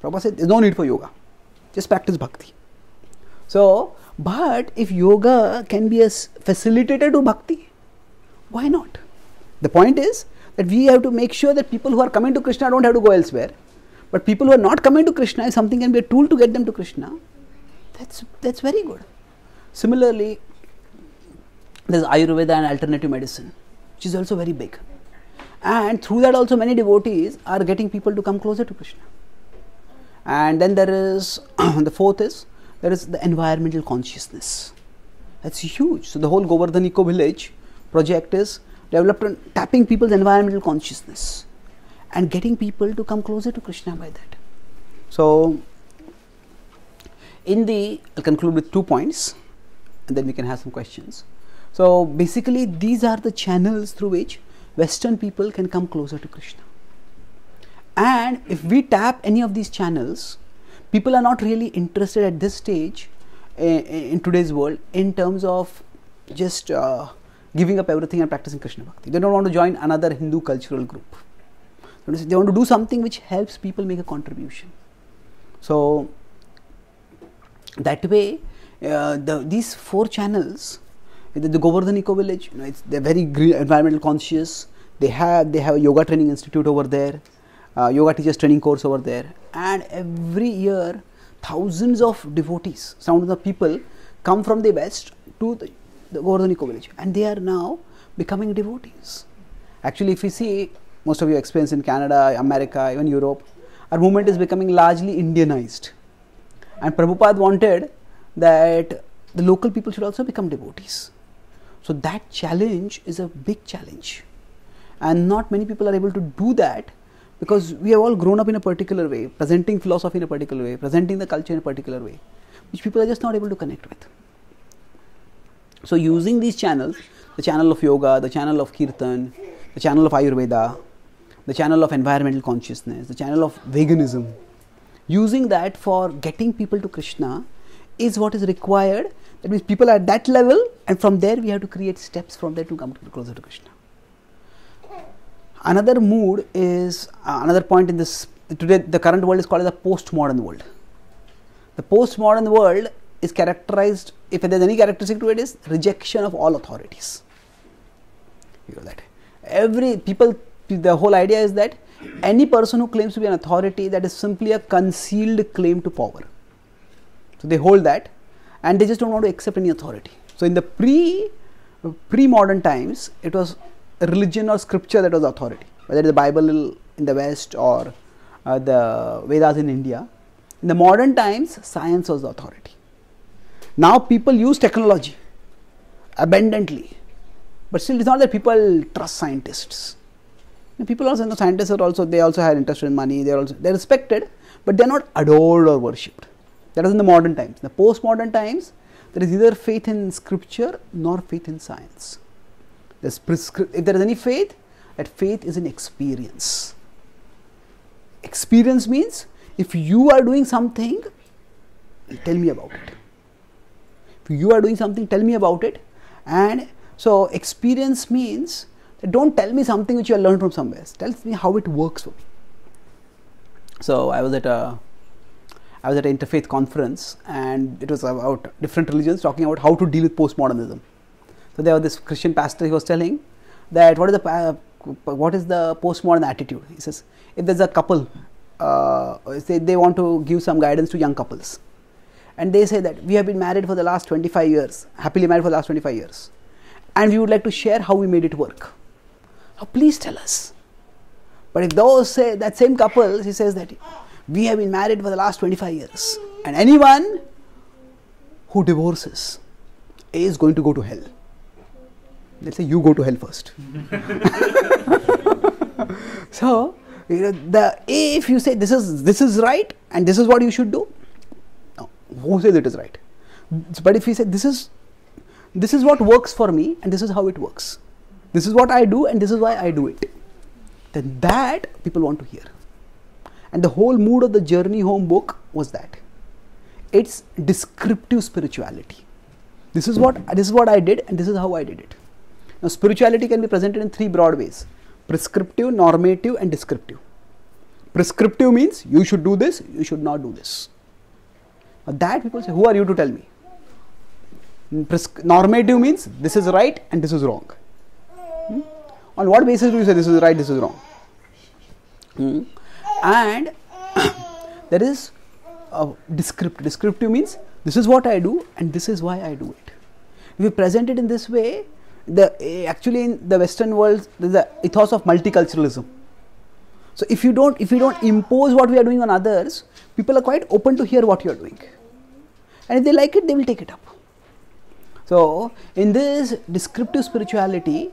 Prabhupada said, there is no need for yoga. Just practice bhakti. So, but if yoga can be a facilitator to bhakti, why not? The point is that we have to make sure that people who are coming to Krishna don't have to go elsewhere. But people who are not coming to Krishna, if something can be a tool to get them to Krishna, that's very good. Similarly, there is Ayurveda and alternative medicine, which is also very big. And through that also many devotees are getting people to come closer to Krishna. And then there is, the fourth is, there is the environmental consciousness. That's huge. So the whole Govardhan Eco Village project is developed on tapping people's environmental consciousness and getting people to come closer to Krishna by that. So, I'll conclude with 2 points and then we can have some questions. So basically these are the channels through which Western people can come closer to Krishna. And if we tap any of these channels, people are not really interested at this stage in today's world in terms of just giving up everything and practicing Krishna Bhakti. They don't want to join another Hindu cultural group. They want to do something which helps people make a contribution. So that way, these 4 channels The Govardhan Eco Village, they're very green, environmental conscious. They have a yoga training institute over there, yoga teachers training course over there, and every year thousands of devotees, thousands of people come from the west to the Govardhan Eco Village, and they are now becoming devotees. Actually, if you see, most of your experience in Canada, America, even Europe, our movement is becoming largely Indianized, and Prabhupada wanted that the local people should also become devotees. So that challenge is a big challenge, and not many people are able to do that, because we have all grown up in a particular way, presenting philosophy in a particular way, presenting the culture in a particular way, which people are just not able to connect with. So using these channels, the channel of yoga, the channel of kirtan, the channel of Ayurveda, the channel of environmental consciousness, the channel of veganism, using that for getting people to Krishna is what is required. That means people are at that level, and from there we have to create steps from there to come closer to Krishna. Another mood is, another point in this, today the current world is called as the postmodern world. The postmodern world is characterized, if there is any characteristic to it, is rejection of all authorities. You know that. The whole idea is that any person who claims to be an authority, that is simply a concealed claim to power. So they hold that, and they just don't want to accept any authority. So in the pre-modern times, it was religion or scripture that was authority, whether it is the Bible in the West or the Vedas in India. In the modern times, science was the authority. Now people use technology abundantly, but still it's not that people trust scientists. People also know scientists are also, they also have interest in money, they're respected, but they're not adored or worshipped. That is in the modern times. In the postmodern times, there is either faith in scripture nor faith in science. If there is any faith, that faith is an experience. Experience means, if you are doing something, tell me about it. If you are doing something, tell me about it. And so experience means, don't tell me something which you have learned from somewhere. Tell me how it works for me. So I was at an interfaith conference, and it was about different religions talking about how to deal with postmodernism. So there was this Christian pastor, he was telling that what is the postmodern attitude. He says, if there's a couple, they want to give some guidance to young couples, and they say that we have been married for the last 25 years, happily married for the last 25 years, and we would like to share how we made it work. Now please tell us. But if those say, that same couple, he says that we have been married for the last 25 years, and anyone who divorces is going to go to hell. Let's say you go to hell first. So, if you say this is right and this is what you should do, no, who says it is right? But if you say this is what works for me and this is how it works, this is what I do and this is why I do it, then that people want to hear. And the whole mood of the Journey Home book was that. It's descriptive spirituality. This is what I did and this is how I did it. Now spirituality can be presented in three broad ways: prescriptive, normative and descriptive. Prescriptive means you should do this, you should not do this. Now that people say, who are you to tell me? Normative means this is right and this is wrong. On what basis do you say this is right, this is wrong? And there is descriptive. Descriptive means this is what I do and this is why I do it. If you present it in this way, actually in the Western world there is the ethos of multiculturalism. So if you don't impose what we are doing on others, people are quite open to hear what you are doing, and if they like it, they will take it up. So in this descriptive spirituality,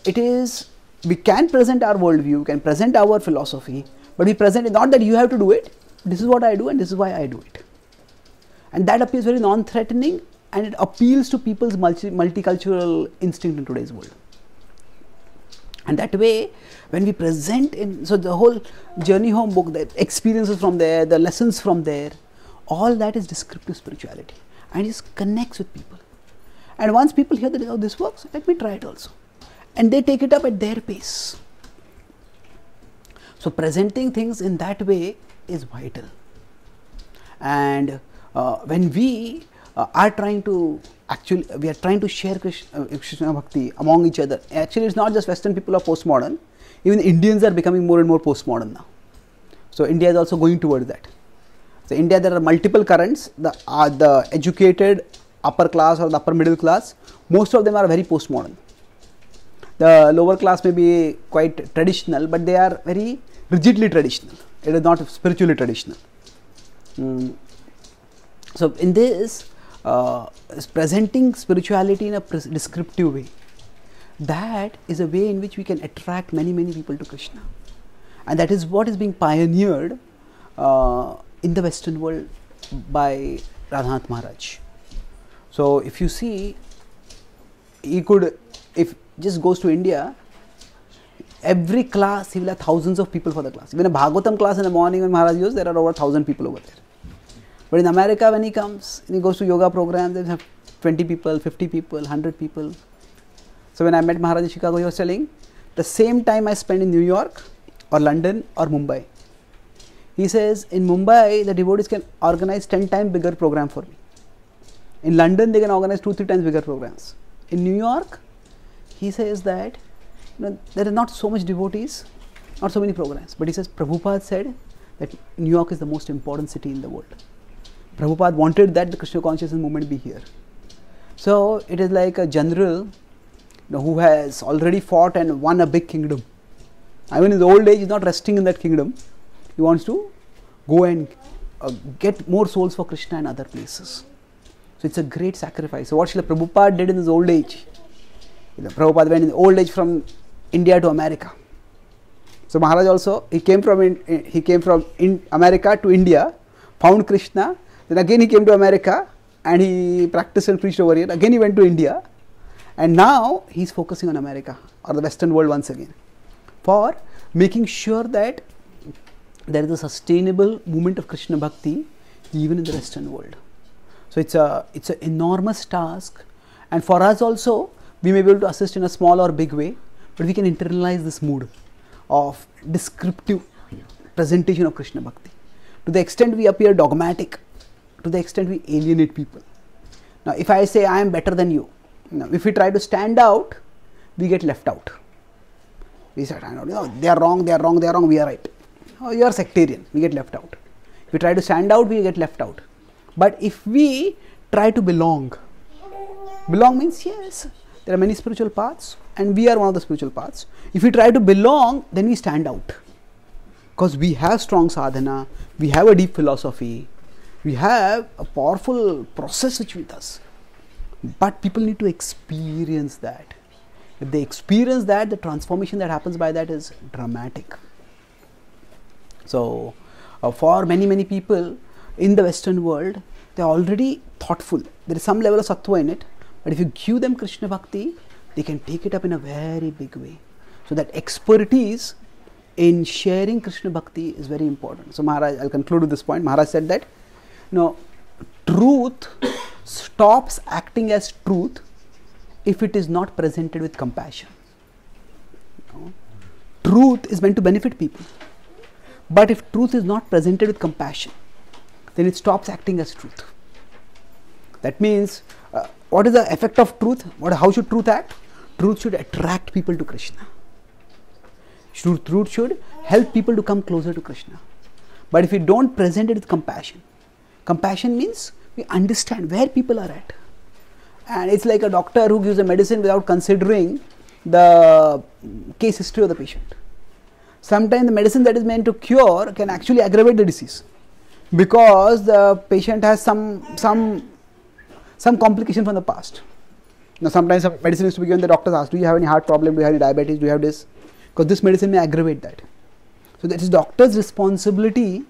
we can present our worldview, we can present our philosophy, but we present it not that you have to do it. This is what I do and this is why I do it, and that appears very non-threatening, and it appeals to people's multicultural instinct in today's world. And that way, when we present so the whole Journey Home book, the experiences from there, the lessons from there, all that is descriptive spirituality, and it just connects with people. And once people hear that, oh, this works, let me try it also, and they take it up at their pace. So presenting things in that way is vital. And when we are trying to we are trying to share Krishna Bhakti among each other. Actually, it's not just Western people are postmodern. Even Indians are becoming more and more postmodern now. So India is also going towards that. So India, there are multiple currents. The educated upper class or the upper middle class, most of them are very postmodern. The lower class may be quite traditional, but they are very rigidly traditional. It is not spiritually traditional. So in this, presenting spirituality in a descriptive way, that is a way in which we can attract many people to Krishna, and that is what is being pioneered in the Western world by Radhanath Maharaj. So if you see, he could, if just goes to India, every class he will have thousands of people for the class. Even a Bhagavatam class in the morning when Maharaj goes, there are over 1,000 people over there. But in America, when he comes, and he goes to yoga programs, they have 20 people, 50 people, 100 people. So when I met Maharaj in Chicago, he was telling, the same time I spend in New York or London or Mumbai. He says, in Mumbai, the devotees can organize 10 times bigger program for me. In London, they can organize 2-3 times bigger programs. In New York, he says that there are not so much devotees, not so many programs. But he says, Prabhupada said that New York is the most important city in the world. Prabhupada wanted that the Krishna consciousness movement be here. So it is like a general who has already fought and won a big kingdom. Even in his old age, he is not resting in that kingdom. He wants to go and get more souls for Krishna in other places. So it's a great sacrifice. So what Srila Prabhupada did in his old age, Prabhupada went in old age from India to America. So Maharaj also, he came from America to India, found Krishna, then again he came to America and he practiced and preached over here. Again he went to India, and now he is focusing on America or the Western world once again for making sure that there is a sustainable movement of Krishna Bhakti even in the Western world. So it's an enormous task, and for us also, we may be able to assist in a small or big way, but we can internalize this mood of descriptive presentation of Krishna Bhakti. To the extent we appear dogmatic, to the extent we alienate people. Now, if I say I am better than you, if we try to stand out, we get left out. We say, they are wrong, we are right. Oh, you are sectarian, we get left out. If we try to stand out, we get left out. But if we try to belong means yes, there are many spiritual paths and we are one of the spiritual paths. If we try to belong, then we stand out. Because we have strong sadhana, we have a deep philosophy, we have a powerful process which with us. But people need to experience that. If they experience that, the transformation that happens by that is dramatic. So, for many people in the Western world, they are already thoughtful. There is some level of sattva in it, but if you give them Krishna Bhakti, they can take it up in a very big way. So that expertise in sharing Krishna Bhakti is very important. So Maharaj, I'll conclude with this point. Maharaj said that, truth stops acting as truth if it is not presented with compassion. Truth is meant to benefit people. But if truth is not presented with compassion, then it stops acting as truth. That means, what is the effect of truth? How should truth act? Truth should attract people to Krishna. Truth should help people to come closer to Krishna. But if we don't present it with compassion, compassion means we understand where people are at. And it's like a doctor who gives a medicine without considering the case history of the patient. Sometimes the medicine that is meant to cure can actually aggravate the disease because the patient has some complication from the past. Now sometimes some medicine is to be given, the doctors ask, do you have any heart problem, do you have any diabetes, do you have this? Because this medicine may aggravate that. So that is doctor's responsibility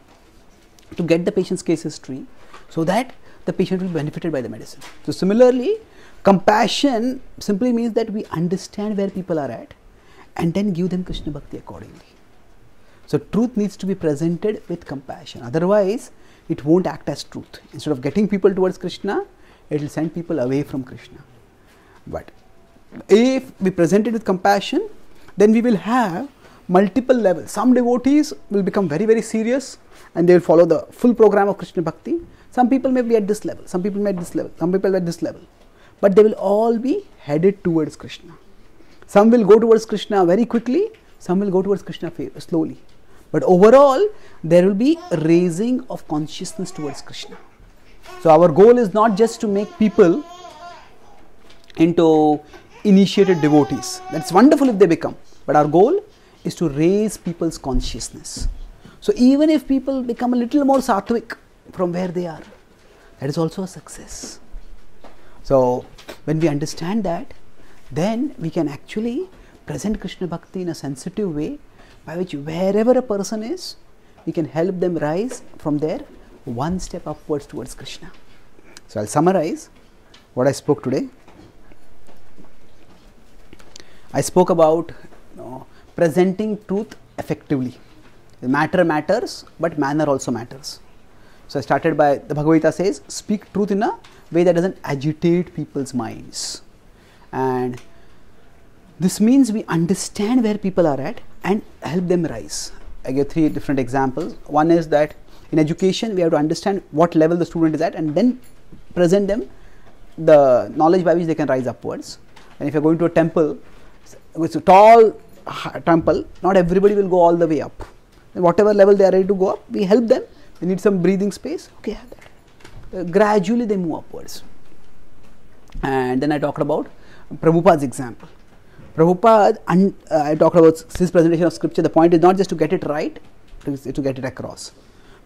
to get the patient's case history so that the patient will be benefited by the medicine. So similarly, compassion simply means that we understand where people are at and then give them Krishna Bhakti accordingly. So truth needs to be presented with compassion. Otherwise, it won't act as truth. Instead of getting people towards Krishna, it will send people away from Krishna. But if we present it with compassion, then we will have multiple levels. Some devotees will become very serious and they will follow the full program of Krishna Bhakti. Some people may be at this level, some people may be at this level, some people at this level, but they will all be headed towards Krishna. Some will go towards Krishna very quickly, some will go towards Krishna slowly. But overall, there will be a raising of consciousness towards Krishna. So our goal is not just to make people into initiated devotees. That's wonderful if they become. But our goal is to raise people's consciousness. So even if people become a little more sattvic from where they are, that is also a success. So when we understand that, then we can actually present Krishna Bhakti in a sensitive way, by which wherever a person is, we can help them rise from there one step upwards towards Krishna. So I'll summarize what I spoke today. I spoke about presenting truth effectively. The matter matters, but manner also matters. So I started by, the Bhagavad Gita says, speak truth in a way that doesn't agitate people's minds. And this means we understand where people are at and help them rise. I give 3 different examples. One is that in education, we have to understand what level the student is at and then present them the knowledge by which they can rise upwards. And if you're going to a temple, it's a tall temple, not everybody will go all the way up. And whatever level they are ready to go up, we help them. They need some breathing space. Okay, have that. Gradually they move upwards. And then I talked about Prabhupada's example. Prabhupada, I talked about his presentation of scripture. The point is not just to get it right, to get it across.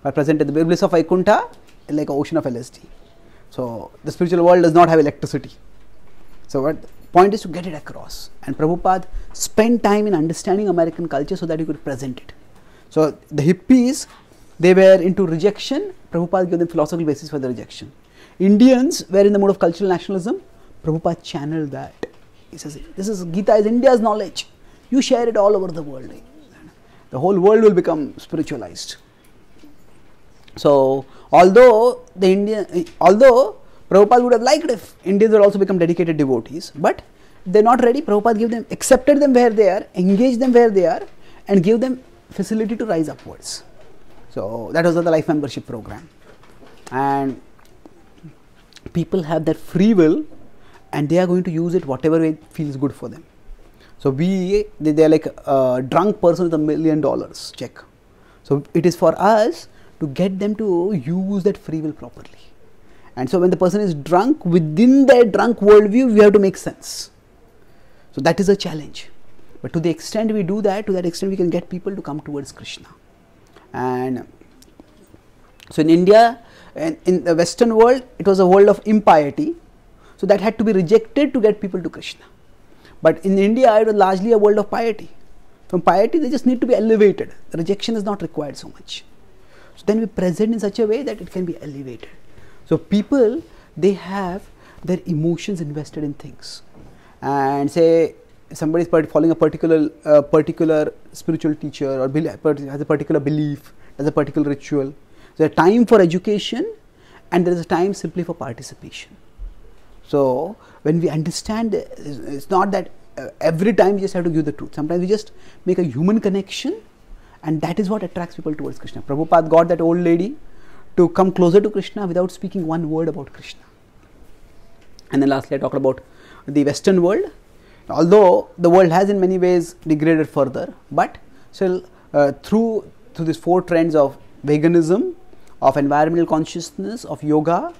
I presented the bliss of Vaikuntha like an ocean of LSD. So the spiritual world does not have electricity. So what the point is to get it across. And Prabhupada spent time in understanding American culture so that he could present it. So the hippies, they were into rejection. Prabhupada gave them philosophical basis for the rejection. Indians were in the mode of cultural nationalism. Prabhupada channeled that. He says, this is Gita is India's knowledge. You share it all over the world. The whole world will become spiritualized. So although Prabhupada would have liked if Indians would also become dedicated devotees, but they're not ready. Prabhupada accepted them where they are, engaged them where they are, and gave them facility to rise upwards. So that was the life membership program. And people have that free will, and they are going to use it whatever way feels good for them. So they're like a drunk person with $1 million check. So it is for us to get them to use that free will properly. And so when the person is drunk, within their drunk worldview, we have to make sense. So that is a challenge. But to the extent we do that, to that extent we can get people to come towards Krishna. And so in India, and in the Western world, it was a world of impiety. So that had to be rejected to get people to Krishna. But in India, it was largely a world of piety. From piety, they just need to be elevated. The rejection is not required so much. So then we present in such a way that it can be elevated. So people, they have their emotions invested in things. And say somebody is following a particular spiritual teacher or has a particular belief, has a particular ritual. There's a time for education and there is a time simply for participation. So when we understand, it's not that every time we just have to give the truth. Sometimes we just make a human connection, and that is what attracts people towards Krishna. Prabhupada got that old lady to come closer to Krishna without speaking one word about Krishna. And then lastly I talked about the Western world. Although the world has in many ways degraded further, but still through these 4 trends of veganism, of environmental consciousness, of yoga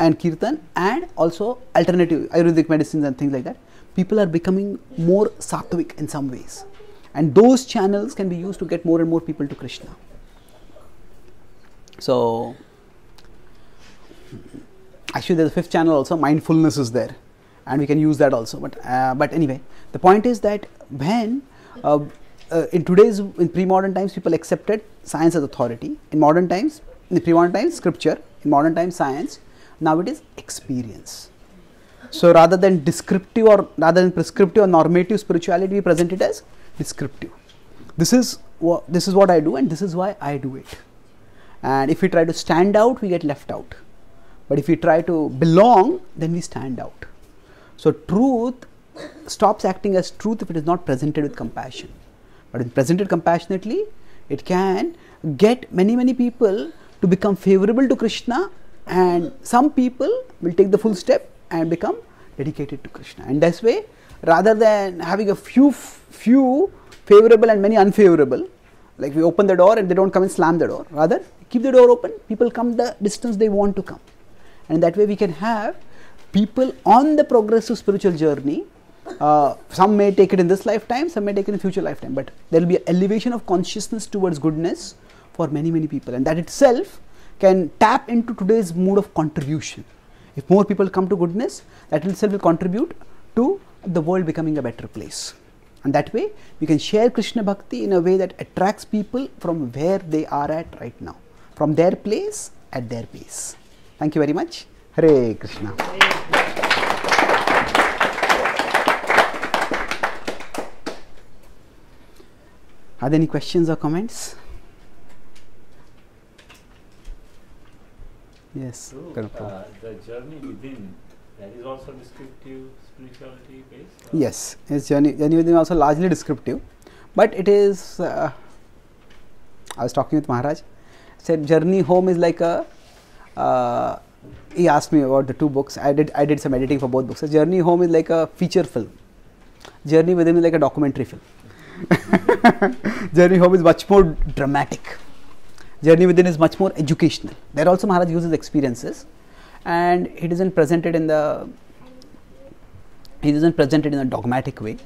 and kirtan, and also alternative Ayurvedic medicines and things like that, people are becoming more sattvic in some ways. And those channels can be used to get more and more people to Krishna. So actually there's a 5th channel also, mindfulness is there, and we can use that also. But anyway, the point is that when in pre-modern times, people accepted science as authority. In pre-modern times, scripture. In modern times, science. Now it is experience. So rather than prescriptive or normative spirituality, we present it as descriptive. This is what I do, and this is why I do it. And if we try to stand out, we get left out. But if we try to belong, then we stand out. So truth stops acting as truth if it is not presented with compassion. But when presented compassionately, it can get many people to become favorable to Krishna and some people will take the full step and become dedicated to Krishna. And this way, rather than having a few favorable and many unfavorable, like we open the door and they don't come and slam the door, rather keep the door open, people come the distance they want to come. And that way we can have people on the progressive spiritual journey. Some may take it in this lifetime, some may take it in future lifetime, but there will be an elevation of consciousness towards goodness for many people, and that itself can tap into today's mood of contribution. If more people come to goodness, that itself will contribute to the world becoming a better place. And that way we can share Krishna Bhakti in a way that attracts people from where they are at right now, from their place at their pace. Thank you very much. Hare Krishna. Are there any questions or comments? Yes. So, the journey within, that is also descriptive spirituality based? Yes, his journey within is also largely descriptive, but it is, I was talking with Maharaj, said journey home is like a, he asked me about the two books, I did some editing for both books. So journey home is like a feature film, journey within is like a documentary film. Journey home is much more dramatic. Journey within is much more educational. There also Maharaj uses experiences, and he doesn't present it in a dogmatic way. He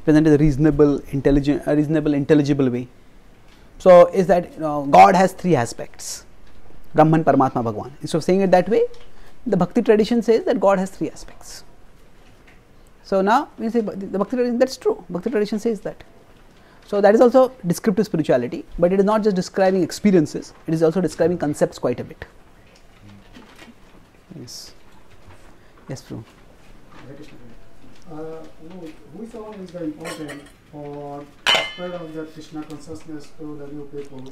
presents it in a reasonable, intelligible way. So is that God has three aspects: Brahman, Paramatma, Bhagwan. Instead of saying it that way, the Bhakti tradition says that God has three aspects. So now we say the Bhakti tradition, that's true. Bhakti tradition says that. So that is also descriptive spirituality, but it is not just describing experiences, it is also describing concepts quite a bit. Yes. Yes, Prabhu. Which one is the important for spread of the Krishna consciousness to the new people?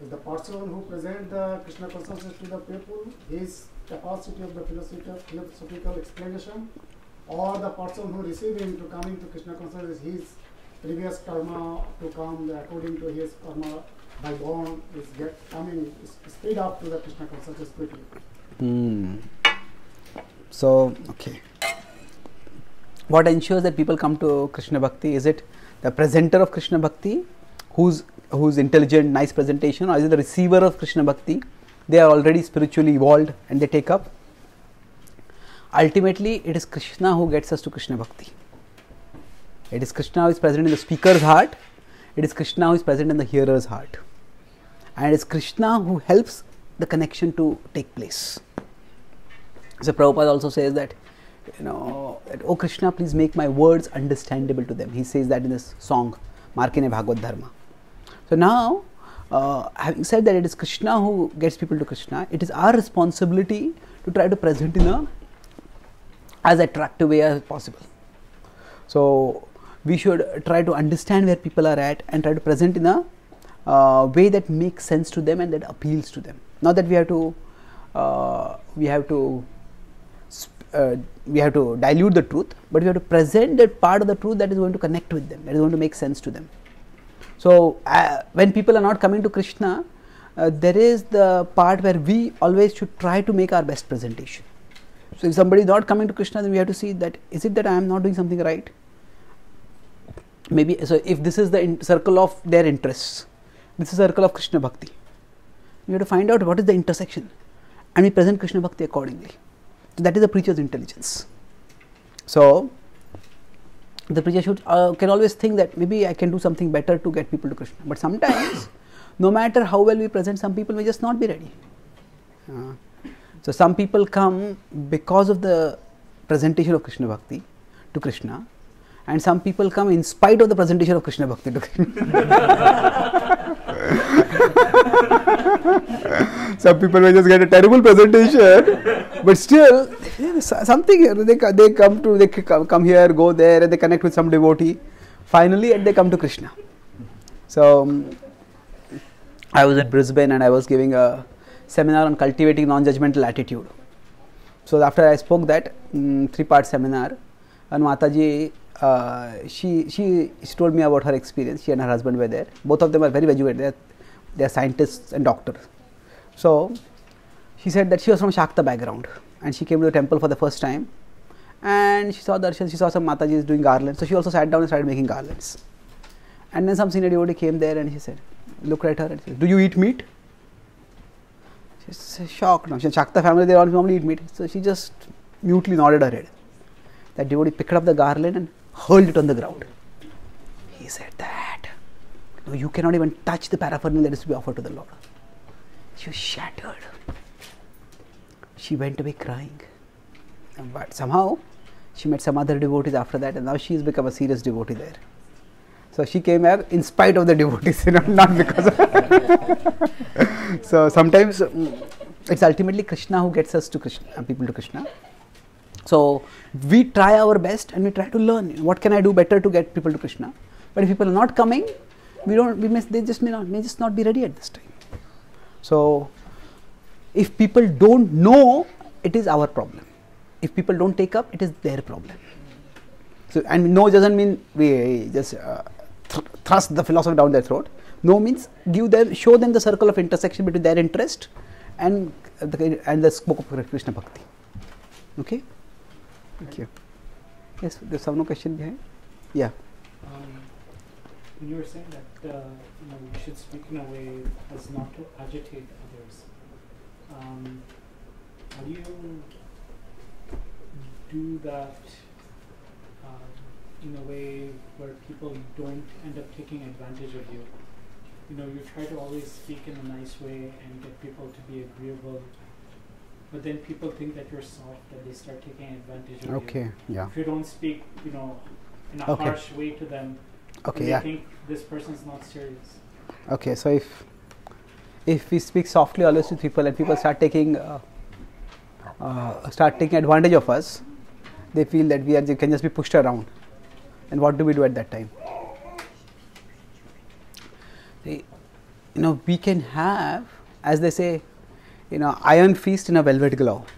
The person who presents the Krishna consciousness to the people, his capacity of the philosophical explanation, or the person who receiving to coming to Krishna consciousness, his previous karma to come according to his karma by born is coming speed up to the Krishna consciousness quickly. So, okay. What ensures that people come to Krishna Bhakti? Is it the presenter of Krishna Bhakti who's intelligent, nice presentation, or is it the receiver of Krishna Bhakti? They are already spiritually evolved and they take up. Ultimately, it is Krishna who gets us to Krishna Bhakti. It is Krishna who is present in the speaker's heart. It is Krishna who is present in the hearer's heart. And it is Krishna who helps the connection to take place. So Prabhupada also says that, oh Krishna, please make my words understandable to them. He says that in this song, Markine Bhagavad Dharma. So now, having said that it is Krishna who gets people to Krishna, it is our responsibility to try to present in a as attractive way as possible. So we should try to understand where people are at and try to present in a way that makes sense to them and that appeals to them. Not that we have to dilute the truth, but we have to present that part of the truth that is going to connect with them, that is going to make sense to them. So when people are not coming to Krishna, there is the part where we always should try to make our best presentation. So if somebody is not coming to Krishna, then we have to see that, is it that I am not doing something right? Maybe, so if this is the circle of their interests, this is the circle of Krishna Bhakti, we have to find out what is the intersection and we present Krishna Bhakti accordingly. So that is the preacher's intelligence. So the preacher should can always think that maybe I can do something better to get people to Krishna. But sometimes, no matter how well we present, some people may just not be ready. So some people come because of the presentation of Krishna Bhakti to Krishna, and some people come in spite of the presentation of Krishna Bhakti to Krishna. Some people may just get a terrible presentation, but still something here. They come here, go there, and they connect with some devotee. Finally, and they come to Krishna. So I was at Brisbane and I was giving a seminar on cultivating non-judgmental attitude. So after I spoke that 3-part seminar, and Mataji, she told me about her experience. She and her husband were there. Both of them are very educated. They are scientists and doctors. So she said that she was from Shakta background and she came to the temple for the first time, and she saw darshan, she saw some Matajis doing garlands, so she also sat down and started making garlands. And then some senior devotee came there and she said, looked at her and said, do you eat meat? She's shocked now. She's Shakta family, they all normally eat meat. So she just mutely nodded her head. That devotee picked up the garland and hurled it on the ground. He said that, no, you cannot even touch the paraphernalia that is to be offered to the Lord. She was shattered. She went away crying. But somehow, she met some other devotees after that, and now she has become a serious devotee there. So she came here in spite of the devotees, not because of So sometimes it's ultimately Krishna who gets us to Krishna, people to Krishna. So we try our best and we try to learn what can I do better to get people to Krishna. But if people are not coming, they just may not be ready at this time. So if people don't know, it is our problem. If people don't take up, it is their problem. So, and no doesn't mean we just thrust the philosophy down their throat. No means show them the circle of intersection between their interest and the scope of Krishna Bhakti. Okay? Thank you. Yes, there's some question behind. Yeah. When you were saying that we should speak in a way as not to agitate others, how do you do that in a way where people don't end up taking advantage of you? You try to always speak in a nice way and get people to be agreeable, but then people think that you're soft, that they start taking advantage of you. Okay, yeah. If you don't speak, in a harsh way to them, they think this person's not serious. Okay, so if we speak softly always with people and people start taking advantage of us, they feel that they can just be pushed around. And what do we do at that time? We can have, as they say, iron fist in a velvet glove.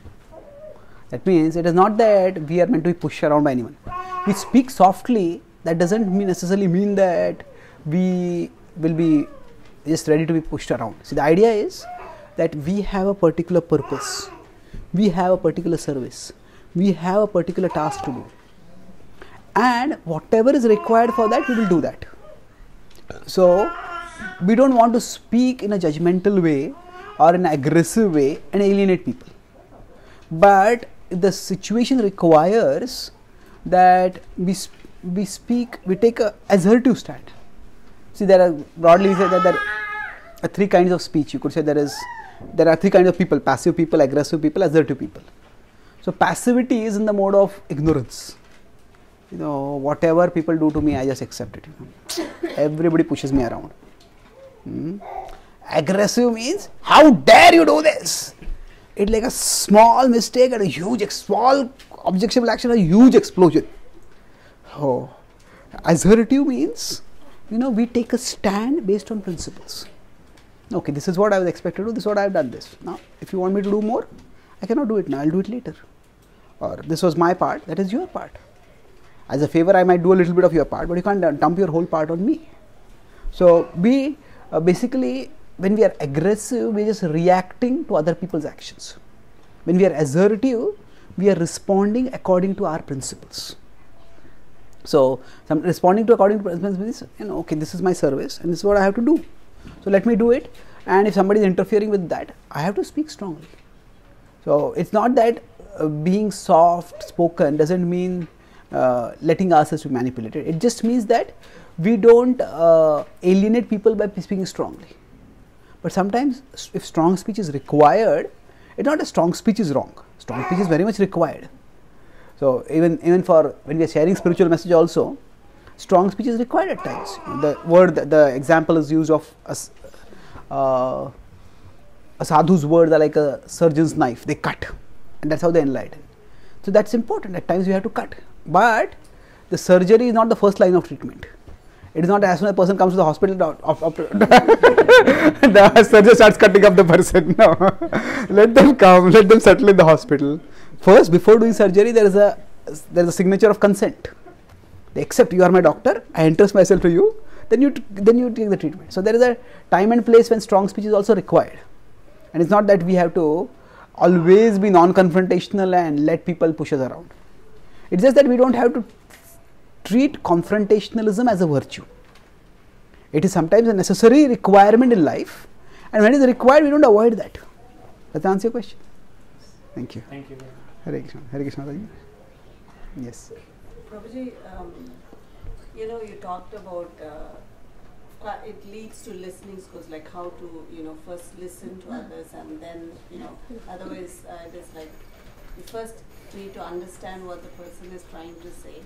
That means it is not that we are meant to be pushed around by anyone. We speak softly, that doesn't necessarily mean that we will be just ready to be pushed around. See, the idea is that we have a particular purpose, we have a particular service, we have a particular task to do, and whatever is required for that, we will do that. So we don't want to speak in a judgmental way or in an aggressive way and alienate people, but the situation requires that we take a assertive stand. See, broadly we say that there are three kinds of speech. You could say there are three kinds of people: passive people, aggressive people, assertive people. So passivity is in the mode of ignorance. Whatever people do to me, I just accept it. Everybody pushes me around. Aggressive means, how dare you do this? It's like a small mistake and a small objectionable action, a huge explosion. Assertive means, we take a stand based on principles. Okay, this is what I was expected to do, this is what I have done this. Now, if you want me to do more, I cannot do it now, I will do it later. Or this was my part, that is your part. As a favor, I might do a little bit of your part, but you can't dump your whole part on me. So, basically, when we are aggressive, we are just reacting to other people's actions. When we are assertive, we are responding according to our principles. So, responding according to principles means, okay, this is my service and this is what I have to do. So, let me do it, and if somebody is interfering with that, I have to speak strongly. So, it's not that being soft spoken doesn't mean letting ourselves be manipulated. It just means that we don't alienate people by speaking strongly. But sometimes if strong speech is required, it's not that strong speech is wrong. Strong speech is very much required. So even for when we are sharing spiritual message also, strong speech is required at times. The example is used of a sadhu's words are like a surgeon's knife. They cut, and that's how they enlighten. So that's important. At times we have to cut. But the surgery is not the first line of treatment. It is not as soon as a person comes to the hospital, the surgeon starts cutting up the person. No, let them come, let them settle in the hospital. First, before doing surgery, there is a signature of consent. They accept, you are my doctor, I entrust myself to you. Then you take the treatment. So there is a time and place when strong speech is also required, and it's not that we have to always be non-confrontational and let people push us around. It's just that we don't have to treat confrontationalism as a virtue. It is sometimes a necessary requirement in life, and when it is required, we don't avoid that. Does that answer your question? Thank you. Thank you very much. Hare Krishna. Hare Krishna. Yes. Prabhuji, you talked about it leads to listening skills, like how to, first listen to others and then, otherwise it is like you first need to understand what the person is trying to say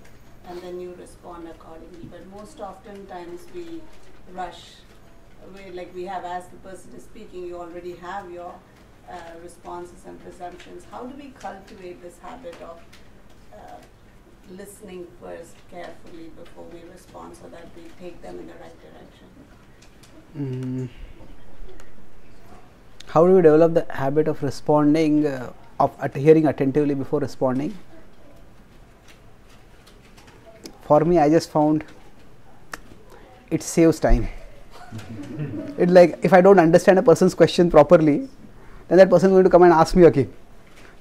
and then you respond accordingly. But most often times we rush, we have, as the person is speaking, you already have your responses and presumptions. How do we cultivate this habit of listening first carefully before we respond so that we take them in the right direction? How do we develop the habit of responding, of hearing attentively before responding? For me, I just found it saves time. It's like if I don't understand a person's question properly, then that person is going to come and ask me again.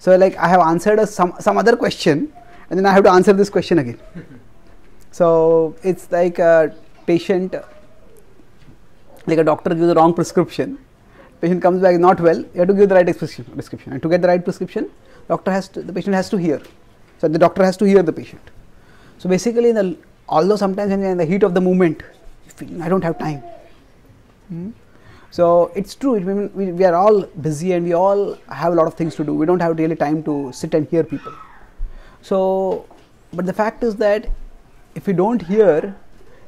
So like I have answered some other question and then I have to answer this question again. So it's like a patient, like a doctor gives a wrong prescription, patient comes back not well, you have to give the right prescription, and to get the right prescription, the patient has to hear. So the doctor has to hear the patient. So basically, although sometimes when you are in the heat of the moment, you feel I don't have time. So it's true, we are all busy and we all have a lot of things to do. We don't have really time to sit and hear people. So, but the fact is that if we don't hear,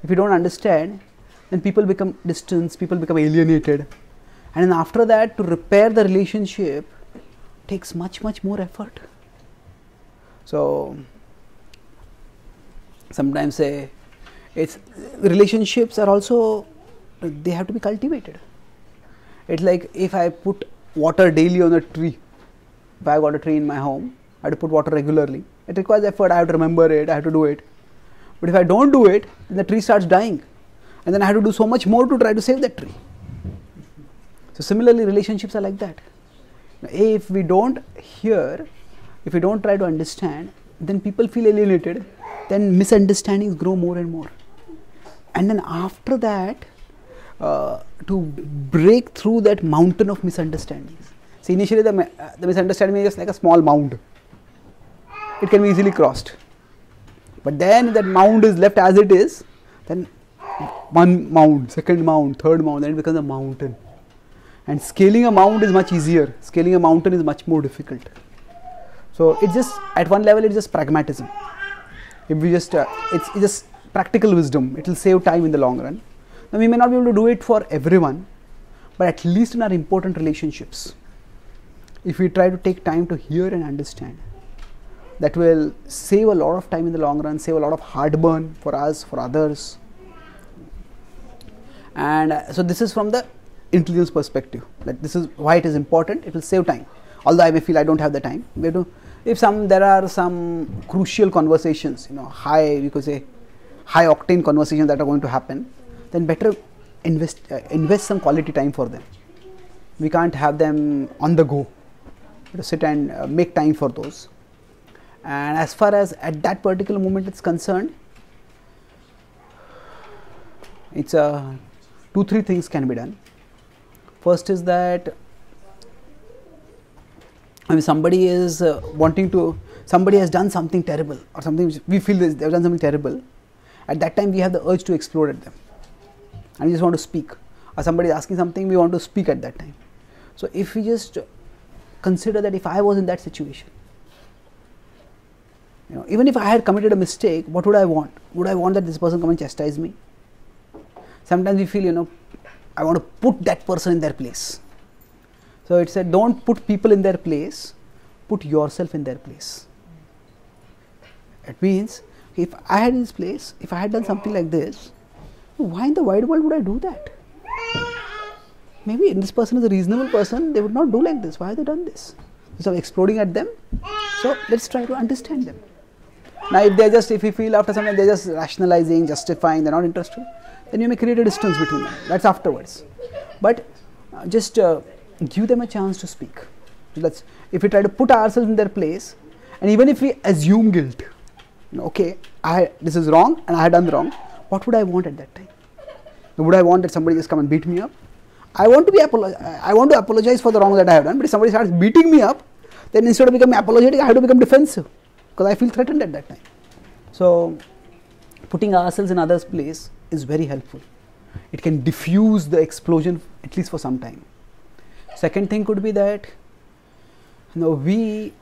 if we don't understand, then people become distant, people become alienated. And then after that, to repair the relationship takes much more effort. So, sometimes relationships are also, they have to be cultivated. It's like if I put water daily on a tree, if I got a tree in my home, I have to put water regularly. It requires effort, I have to remember it, I have to do it. But if I don't do it, then the tree starts dying. And then I have to do so much more to try to save that tree. So similarly, relationships are like that. If we don't hear, if we don't try to understand, then people feel alienated, then misunderstandings grow more and more. And then after that, to break through that mountain of misunderstandings. See, initially the misunderstanding is just like a small mound. It can be easily crossed. But then that mound is left as it is, then one mound, second mound, third mound, then it becomes a mountain. And scaling a mound is much easier. Scaling a mountain is much more difficult. So it's just, at one level, it's just pragmatism. If we just, it's just practical wisdom. It will save time in the long run. Now we may not be able to do it for everyone, but at least in our important relationships, if we try to take time to hear and understand, that will save a lot of time in the long run, save a lot of heartburn for us, for others. And so this is from the intelligence perspective, that this is why it is important. It will save time. Although I may feel I don't have the time, we have to, if there are some crucial conversations, high octane conversations that are going to happen, then better invest some quality time for them. We can't have them on the go. We have to sit and make time for those. And as far as at that particular moment it's concerned, it's 2-3 things can be done. First is that somebody is somebody has done something terrible, or something which we feel they have done something terrible. At that time we have the urge to explode at them, and we just want to speak. Or somebody is asking something, we want to speak at that time. So if we just consider that if I was in that situation, even if I had committed a mistake, what would I want? Would I want that this person come and chastise me? Sometimes we feel, I want to put that person in their place. So it said, don't put people in their place, put yourself in their place. It means, if I had in this place, if I had done something like this, why in the wide world would I do that? Maybe this person is a reasonable person, they would not do like this. Why have they done this? Instead of exploding at them, so let's try to understand them. Now if you feel after some time they're just rationalizing, justifying, they're not interested, then you may create a distance between them. That's afterwards. But just give them a chance to speak. So that's, if we try to put ourselves in their place, and even if we assume guilt, okay, this is wrong and I had done wrong, what would I want at that time? Would I want that somebody just come and beat me up? I want to apologize for the wrong that I have done, but if somebody starts beating me up, then instead of becoming apologetic, I have to become defensive because I feel threatened at that time. So putting ourselves in others' place is very helpful. It can diffuse the explosion at least for some time. Second thing could be that, we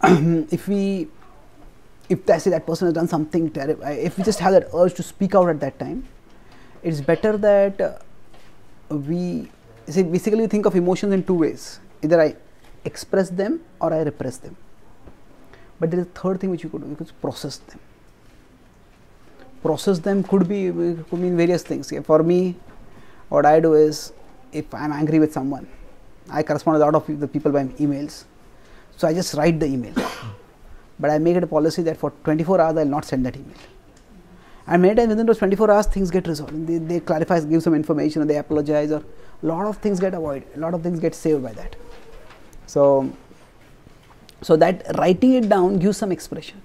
if I say that person has done something terrible, if we just have that urge to speak out at that time, it's better that we basically think of emotions in two ways. Either I express them or I repress them. But there is a third thing which you could do, you could process them. Process them could mean various things. For me, what I do is, if I am angry with someone, I correspond with a lot of the people by emails, so I just write the email. But I make it a policy that for 24 hours I will not send that email. And many times within those 24 hours things get resolved. They clarify, give some information, or they apologize, or a lot of things get avoided, a lot of things get saved by that. So that writing it down gives some expression.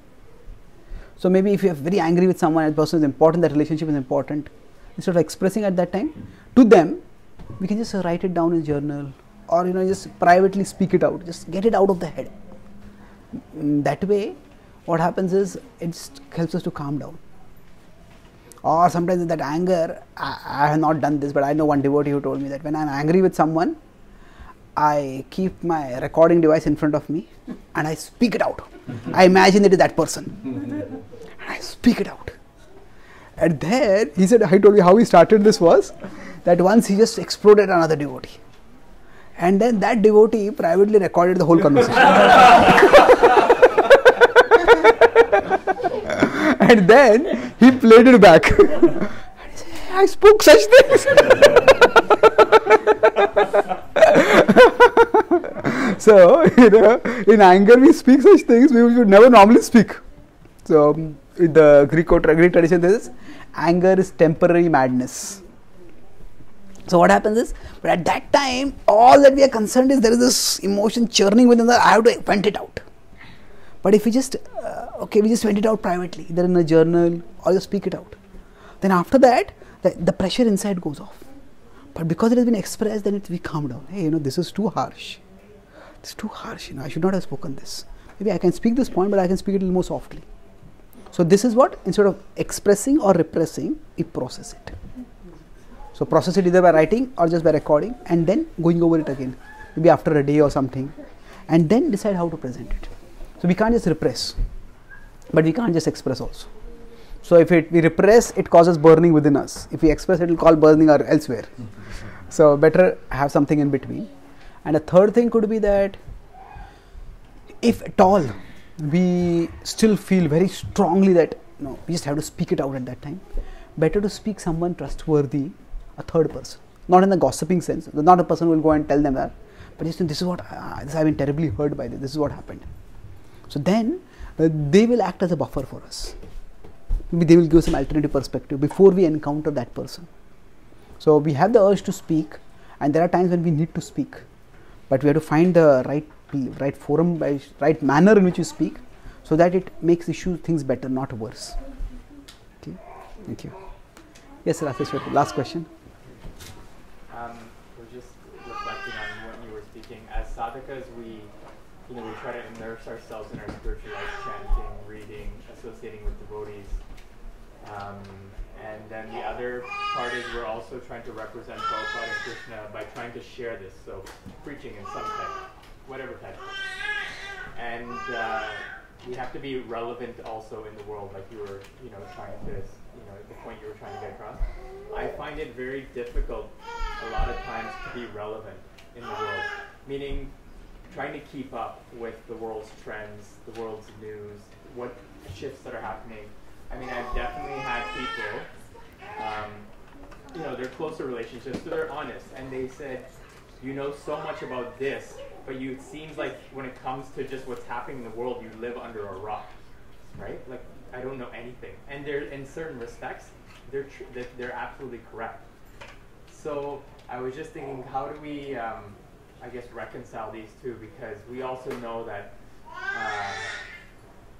So maybe if you are very angry with someone and the person is important, that relationship is important, instead of expressing at that time to them, we can just write it down in a journal, or just privately speak it out, just get it out of the head. That way what happens is it helps us to calm down. Or sometimes in that anger, I have not done this, but I know one devotee who told me that when I am angry with someone, I keep my recording device in front of me and I speak it out. I imagine it is that person and I speak it out. And there he said, I told you how he started this was that once he just exploded another devotee, and then that devotee privately recorded the whole conversation. And then he played it back. And he said, I spoke such things. So, in anger we speak such things we would never normally speak. So, in the Greek tradition, there is anger is temporary madness. So what happens is, but at that time, all that we are concerned is there is this emotion churning within I have to vent it out. But if we just, we just vent it out privately, either in a journal or just speak it out. Then after that, the pressure inside goes off. But because it has been expressed, then we calm down. Hey, this is too harsh. It's too harsh, I should not have spoken this. Maybe I can speak this point, but I can speak it a little more softly. So this is what, instead of expressing or repressing, we process it. So process it either by writing or just by recording, and then going over it again, maybe after a day or something, and then decide how to present it. So we can't just repress, but we can't just express also. So if we repress, it causes burning within us. If we express, it will cause burning or elsewhere. So better have something in between. And a third thing could be that if at all we still feel very strongly that we just have to speak it out at that time, better to speak someone trustworthy, a third person, not in the gossiping sense, not a person who will go and tell them that, but just this is what I've been terribly hurt by this is what happened. So then they will act as a buffer for us. Maybe they will give some alternative perspective before we encounter that person. So we have the urge to speak, and there are times when we need to speak, but we have to find the right forum, right manner in which you speak, so that it makes things better, not worse. Okay, thank you. Yes, Rakesh, last question. We're just reflecting on what you were speaking. As sadhakas, we try to immerse ourselves in our spiritual life, chanting, reading, associating with devotees. And then the other part is we're also trying to represent Prabhupada and Krishna by trying to share this, so preaching in some type, whatever type. And we have to be relevant also in the world, like you were, trying to, the point you were trying to get across. I find it very difficult a lot of times to be relevant in the world, meaning trying to keep up with the world's trends, the world's news, what shifts that are happening. I mean, I've definitely had people, they're closer relationships, so they're honest, and they said, you know so much about this, but it seems like when it comes to just what's happening in the world, you live under a rock, right? Like, I don't know anything. And they're, in certain respects, they're absolutely correct. So I was just thinking, how do we I guess, reconcile these two, because we also know that,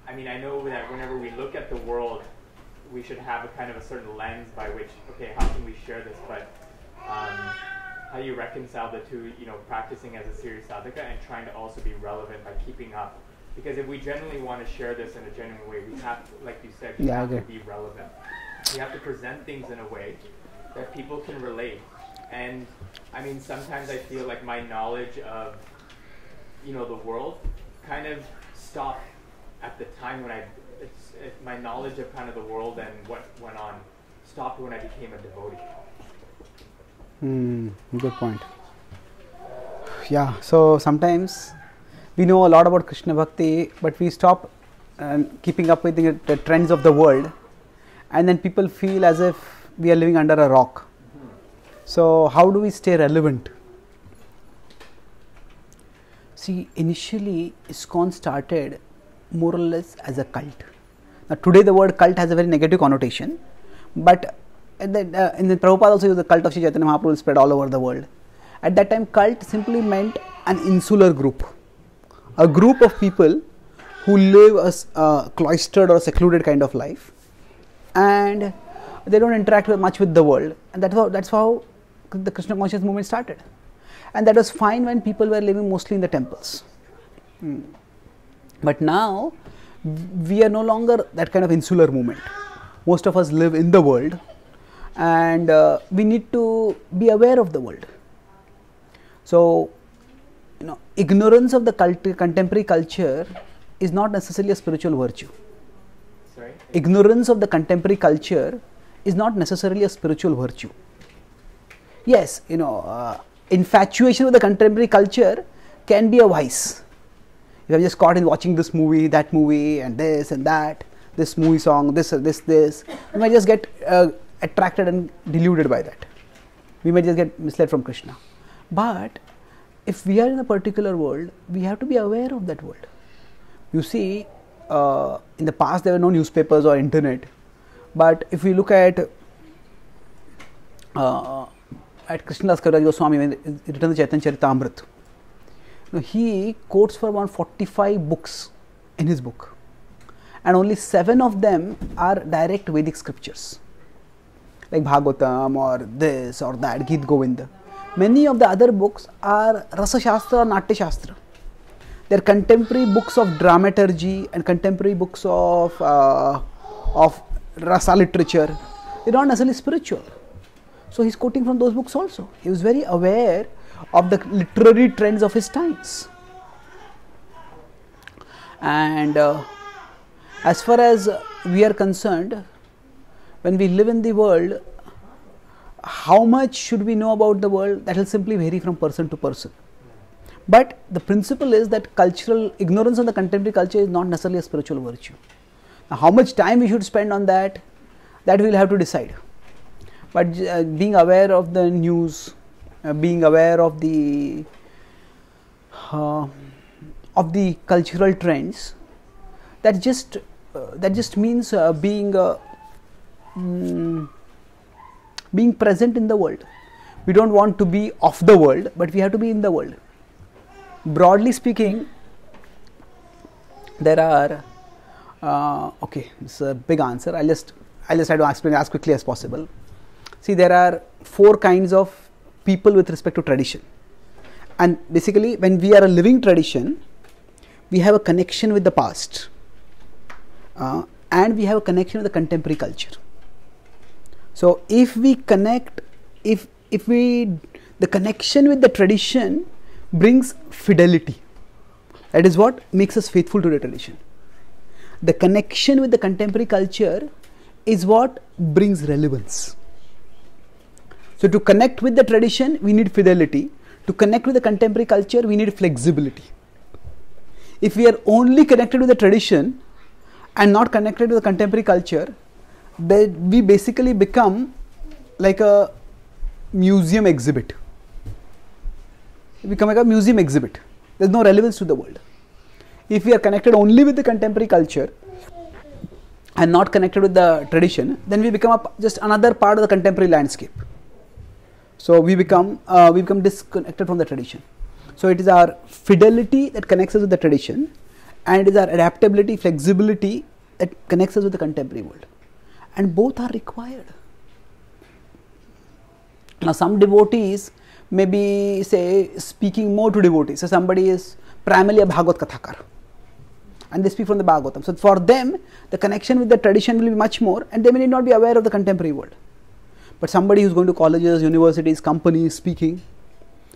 I mean, I know that whenever we look at the world, we should have a kind of a certain lens by which, okay, how can we share this, but how do you reconcile the two, you know, practicing as a serious sadhaka and trying to also be relevant by keeping up? Because if we genuinely want to share this in a genuine way, we have to, like you said, we have to be relevant. We have to present things in a way that people can relate. And I mean, sometimes I feel like my knowledge of, you know, the world kind of stopped at the time when my knowledge of kind of the world and what went on stopped when I became a devotee. Good point. Yeah, so sometimes we know a lot about Krishna Bhakti, but we stop keeping up with the trends of the world, and then people feel as if we are living under a rock. So how do we stay relevant? See, initially ISKCON started more or less as a cult. Now today the word cult has a very negative connotation, but in the Prabhupada also used the cult of Sri Chaitanya Mahaprabhu spread all over the world. At that time, cult simply meant an insular group, a group of people who live a cloistered or secluded kind of life, and they don't interact much with the world, and that's how the Krishna conscious movement started. And that was fine when people were living mostly in the temples. But now we are no longer that kind of insular movement. Most of us live in the world, and we need to be aware of the world. So, you know, ignorance of the contemporary culture is not necessarily a spiritual virtue. Sorry? Ignorance of the contemporary culture is not necessarily a spiritual virtue. Yes, you know, infatuation with the contemporary culture can be a vice. You have just caught in watching this movie, that movie, and that, this movie song, this. You might just get attracted and deluded by that. We might just get misled from Krishna. But if we are in a particular world, we have to be aware of that world. You see, in the past there were no newspapers or internet, but if we look at Krishnadas Kaviraj Goswami, when he written the Chaitanya Charan, he quotes for around 45 books in his book, and only 7 of them are direct Vedic scriptures, like Bhagavatam or this or that, Gita Govinda. Many of the other books are Rasa Shastra or Natya Shastra. They are contemporary books of dramaturgy and contemporary books of rasa literature. They are not necessarily spiritual. So he is quoting from those books also. He was very aware of the literary trends of his times. And as far as we are concerned, when we live in the world, how much should we know about the world? That will simply vary from person to person. But the principle is that cultural ignorance of the contemporary culture is not necessarily a spiritual virtue. Now, how much time we should spend on that we will have to decide. But being aware of the news, being aware of the cultural trends, that just means being present in the world. We don't want to be of the world, but we have to be in the world. Broadly speaking, there are okay, it's a big answer. I'll just try to explain as quickly as possible. See, there are 4 kinds of people with respect to tradition, and basically when we are a living tradition, we have a connection with the past, and we have a connection with the contemporary culture. So if we connect, the connection with the tradition brings fidelity. That is what makes us faithful to the tradition. The connection with the contemporary culture is what brings relevance. So to connect with the tradition, we need fidelity. To connect with the contemporary culture, we need flexibility. If we are only connected with the tradition and not connected with the contemporary culture, then we basically become like a museum exhibit. We become like a museum exhibit. There is no relevance to the world. If we are connected only with the contemporary culture and not connected with the tradition, then we become just another part of the contemporary landscape. So we become disconnected from the tradition. So it is our fidelity that connects us with the tradition, and it is our adaptability, flexibility that connects us with the contemporary world. And both are required. Now some devotees may be, say, speaking more to devotees. So somebody is primarily a Bhagavad Kathakar, and they speak from the Bhagavatam. So for them, the connection with the tradition will be much more, and they may not be aware of the contemporary world. But somebody who is going to colleges, universities, companies, speaking,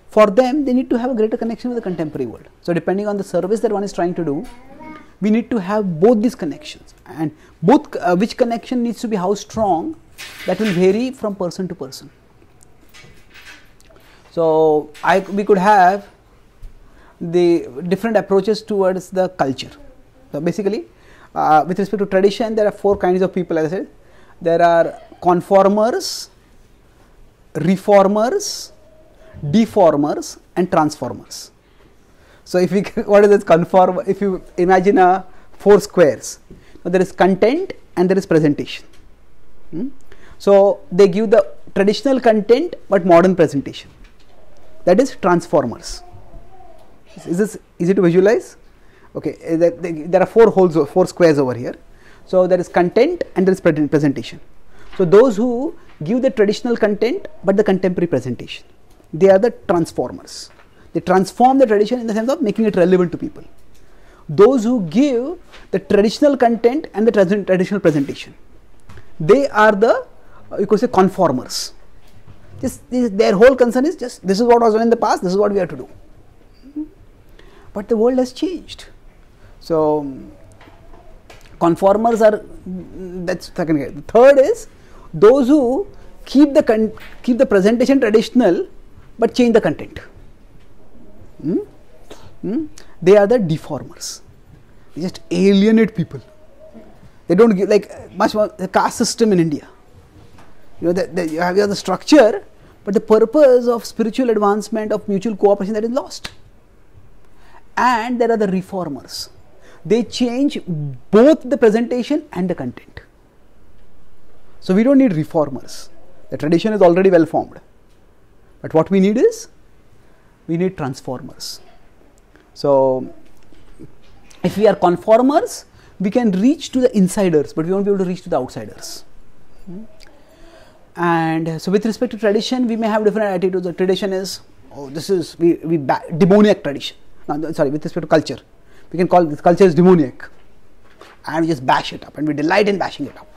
for them, they need to have a greater connection with the contemporary world. So depending on the service that one is trying to do, we need to have both these connections, and both which connection needs to be how strong, that will vary from person to person. So we could have the different approaches towards the culture. So basically, with respect to tradition, there are 4 kinds of people, as I said. There are conformers, reformers, deformers, and transformers. So if we, what is this conform? If you imagine 4 squares, now there is content and there is presentation. So they give the traditional content but modern presentation. That is transformers. Is this easy to visualize? Okay, there are 4 holes, 4 squares over here. So there is content and there is presentation. So those who give the traditional content but the contemporary presentation, they are the transformers. They transform the tradition in the sense of making it relevant to people. Those who give the traditional content and the traditional presentation, they are the, you could say, conformers. Their whole concern is just, this is what was done in the past, this is what we have to do. But the world has changed. So conformers are, that's second case. The third is those who keep the presentation traditional but change the content. They are the deformers. They just alienate people. They don't give, like, much more the caste system in India. You know, you have the structure, but the purpose of spiritual advancement, of mutual cooperation, that is lost. And there are the reformers. They change both the presentation and the content. So we don't need reformers. The tradition is already well formed. But what we need is, we need transformers. So if we are conformers, we can reach to the insiders, but we won't be able to reach to the outsiders. And so with respect to tradition, we may have different attitudes. The tradition is, oh, this is demoniac tradition. No, sorry, with respect to culture, we can call this culture is demoniac, and we just bash it up, and we delight in bashing it up.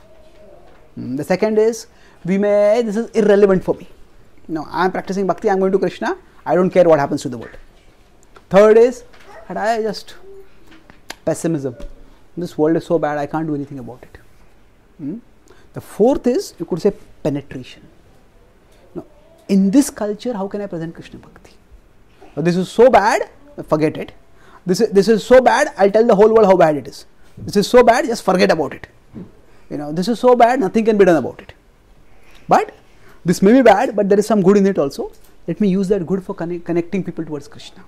The second is, this is irrelevant for me. No, I am practicing bhakti, I am going to Krishna, I don't care what happens to the world. Third is, pessimism. This world is so bad, I can't do anything about it. The fourth is, you could say, penetration. Now, in this culture, how can I present Krishna bhakti? Now, this is so bad, forget it. This is so bad, I'll tell the whole world how bad it is. This is so bad, just forget about it. You know, this is so bad, nothing can be done about it. But this may be bad, but there is some good in it also. Let me use that good for connecting people towards Krishna.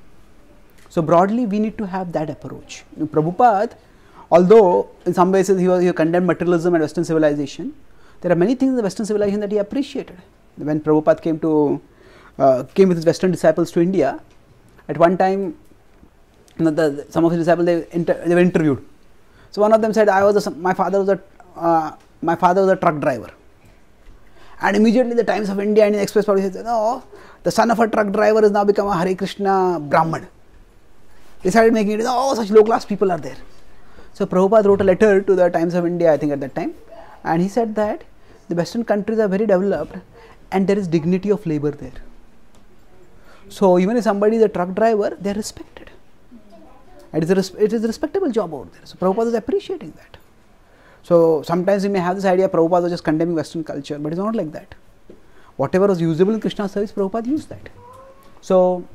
So broadly, we need to have that approach. Prabhupada, although in some ways he condemned materialism and Western civilization, there are many things in the Western civilization that he appreciated. When Prabhupada came with his Western disciples to India, at one time, some of his disciples they were interviewed. So one of them said, my father was a truck driver. And immediately the Times of India and the Express published said, no, the son of a truck driver has now become a Hare Krishna Brahman. They started making it, oh, such low class people are there. So Prabhupada wrote a letter to the Times of India, I think at that time, and he said that the Western countries are very developed and there is dignity of labor there. So even if somebody is a truck driver, they are respected. It is a respectable job out there. So Prabhupada is appreciating that. So sometimes we may have this idea Prabhupada was just condemning Western culture, but it's not like that. Whatever was usable in Krishna's service, Prabhupada used that. So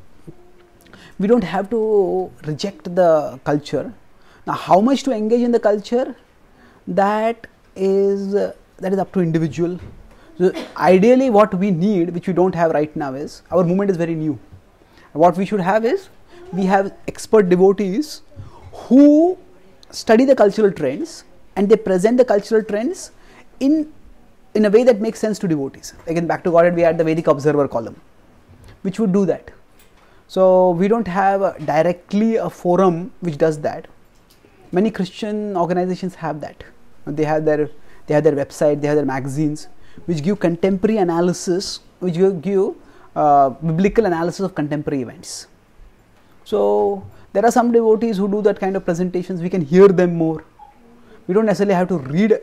we don't have to reject the culture. Now how much to engage in the culture, that is up to individual. So ideally what we need, which we don't have right now, is, our movement is very new. What we should have is, we have expert devotees who study the cultural trends and they present the cultural trends in a way that makes sense to devotees. Again, back to Godhead, we had the Vedic Observer column, which would do that. So we don't have directly a forum which does that. Many Christian organizations have that. They have their website, they have their magazines, which give contemporary analysis, which give biblical analysis of contemporary events. So there are some devotees who do that kind of presentations. We can hear them more. We don't necessarily have to read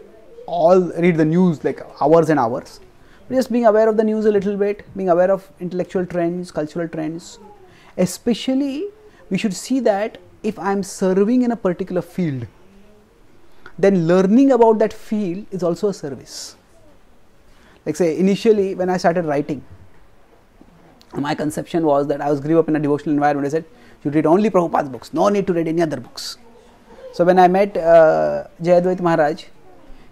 the news like hours and hours. Just being aware of the news a little bit, being aware of intellectual trends, cultural trends. Especially, we should see that if I am serving in a particular field, then learning about that field is also a service. Like say initially when I started writing, my conception was that I grew up in a devotional environment. I said, you read only Prabhupada's books, no need to read any other books. So when I met Jayadvaita Maharaj,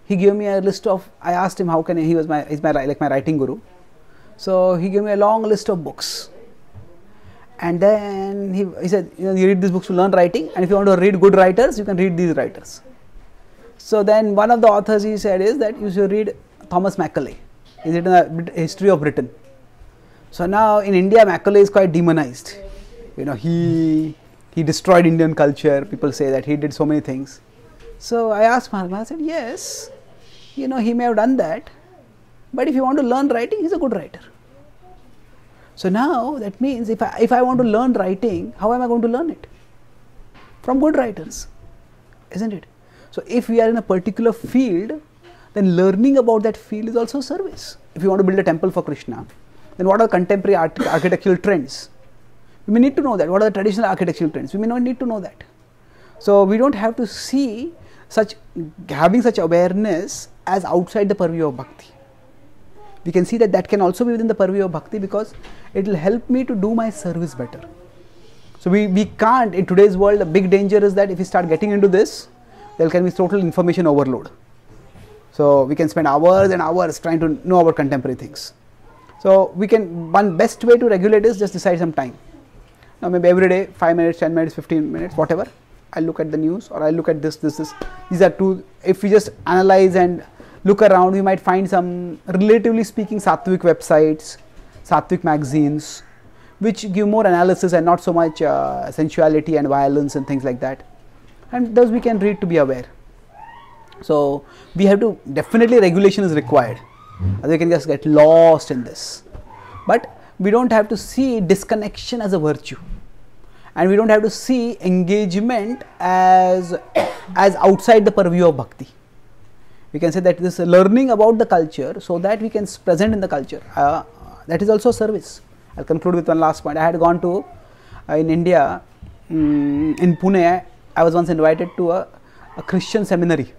he gave me a list of, I asked him how can he was my writing guru. So he gave me a long list of books. And then he said, you read these books to learn writing, and if you want to read good writers, you can read these writers. So then one of the authors he said is that you should read Thomas Macaulay. He's written a history of Britain. So now in India, Macaulay is quite demonized. He destroyed Indian culture. People say that he did so many things. So I asked Maharaj, I said, yes, he may have done that, but if you want to learn writing, he's a good writer. So now that means if I want to learn writing, how am I going to learn it? From good writers, isn't it? So if we are in a particular field, then learning about that field is also a service. If you want to build a temple for Krishna, then what are contemporary architectural trends? We may need to know that. What are the traditional architectural trends? We may not need to know that. So we don't have to see having such awareness as outside the purview of bhakti. We can see that can also be within the purview of bhakti, because it will help me to do my service better. So we can't, in today's world, the big danger is that if we start getting into this, there can be total information overload. So we can spend hours and hours trying to know about contemporary things. So one best way to regulate is just decide some time. Now maybe every day, 5 minutes, 10 minutes, 15 minutes, whatever, I'll look at the news, or I'll look at this. These are two. If we just analyze and look around, we might find some, relatively speaking, sattvic websites, sattvic magazines, which give more analysis and not so much sensuality and violence and things like that. And those we can read to be aware. So we have to, definitely regulation is required. Otherwise we can just get lost in this. But we don't have to see disconnection as a virtue. And we don't have to see engagement as outside the purview of bhakti. We can say that this learning about the culture so that we can present in the culture, that is also service. I'll conclude with one last point. I had gone to, in India, in Pune, I was once invited to a Christian seminary.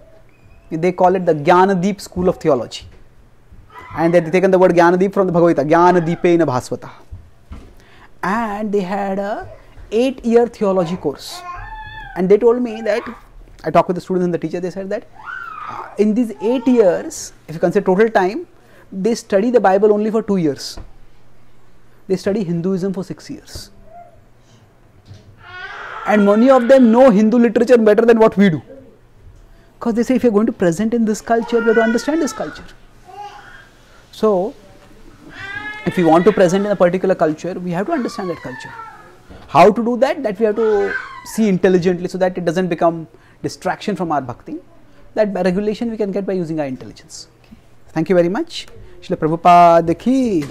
They call it the Jnanadeep School of Theology. And they had taken the word Jnanadeep from the Bhagavad Gita, Jnanadeepena Bhasvata. And they had a 8-year theology course. And they told me that, I talked with the students and the teacher, they said that in these 8 years, if you consider total time, they study the Bible only for 2 years. They study Hinduism for 6 years. And many of them know Hindu literature better than what we do. Because they say if you're going to present in this culture, you have to understand this culture. So, if we want to present in a particular culture, we have to understand that culture. How to do that? That we have to see intelligently so that it doesn't become distraction from our bhakti. That by regulation we can get by using our intelligence. Okay. Thank you very much. Srila Prabhupada ki,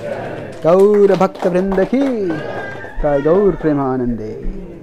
Gaur Bhakta Vrinda ki, Gaur Premanande.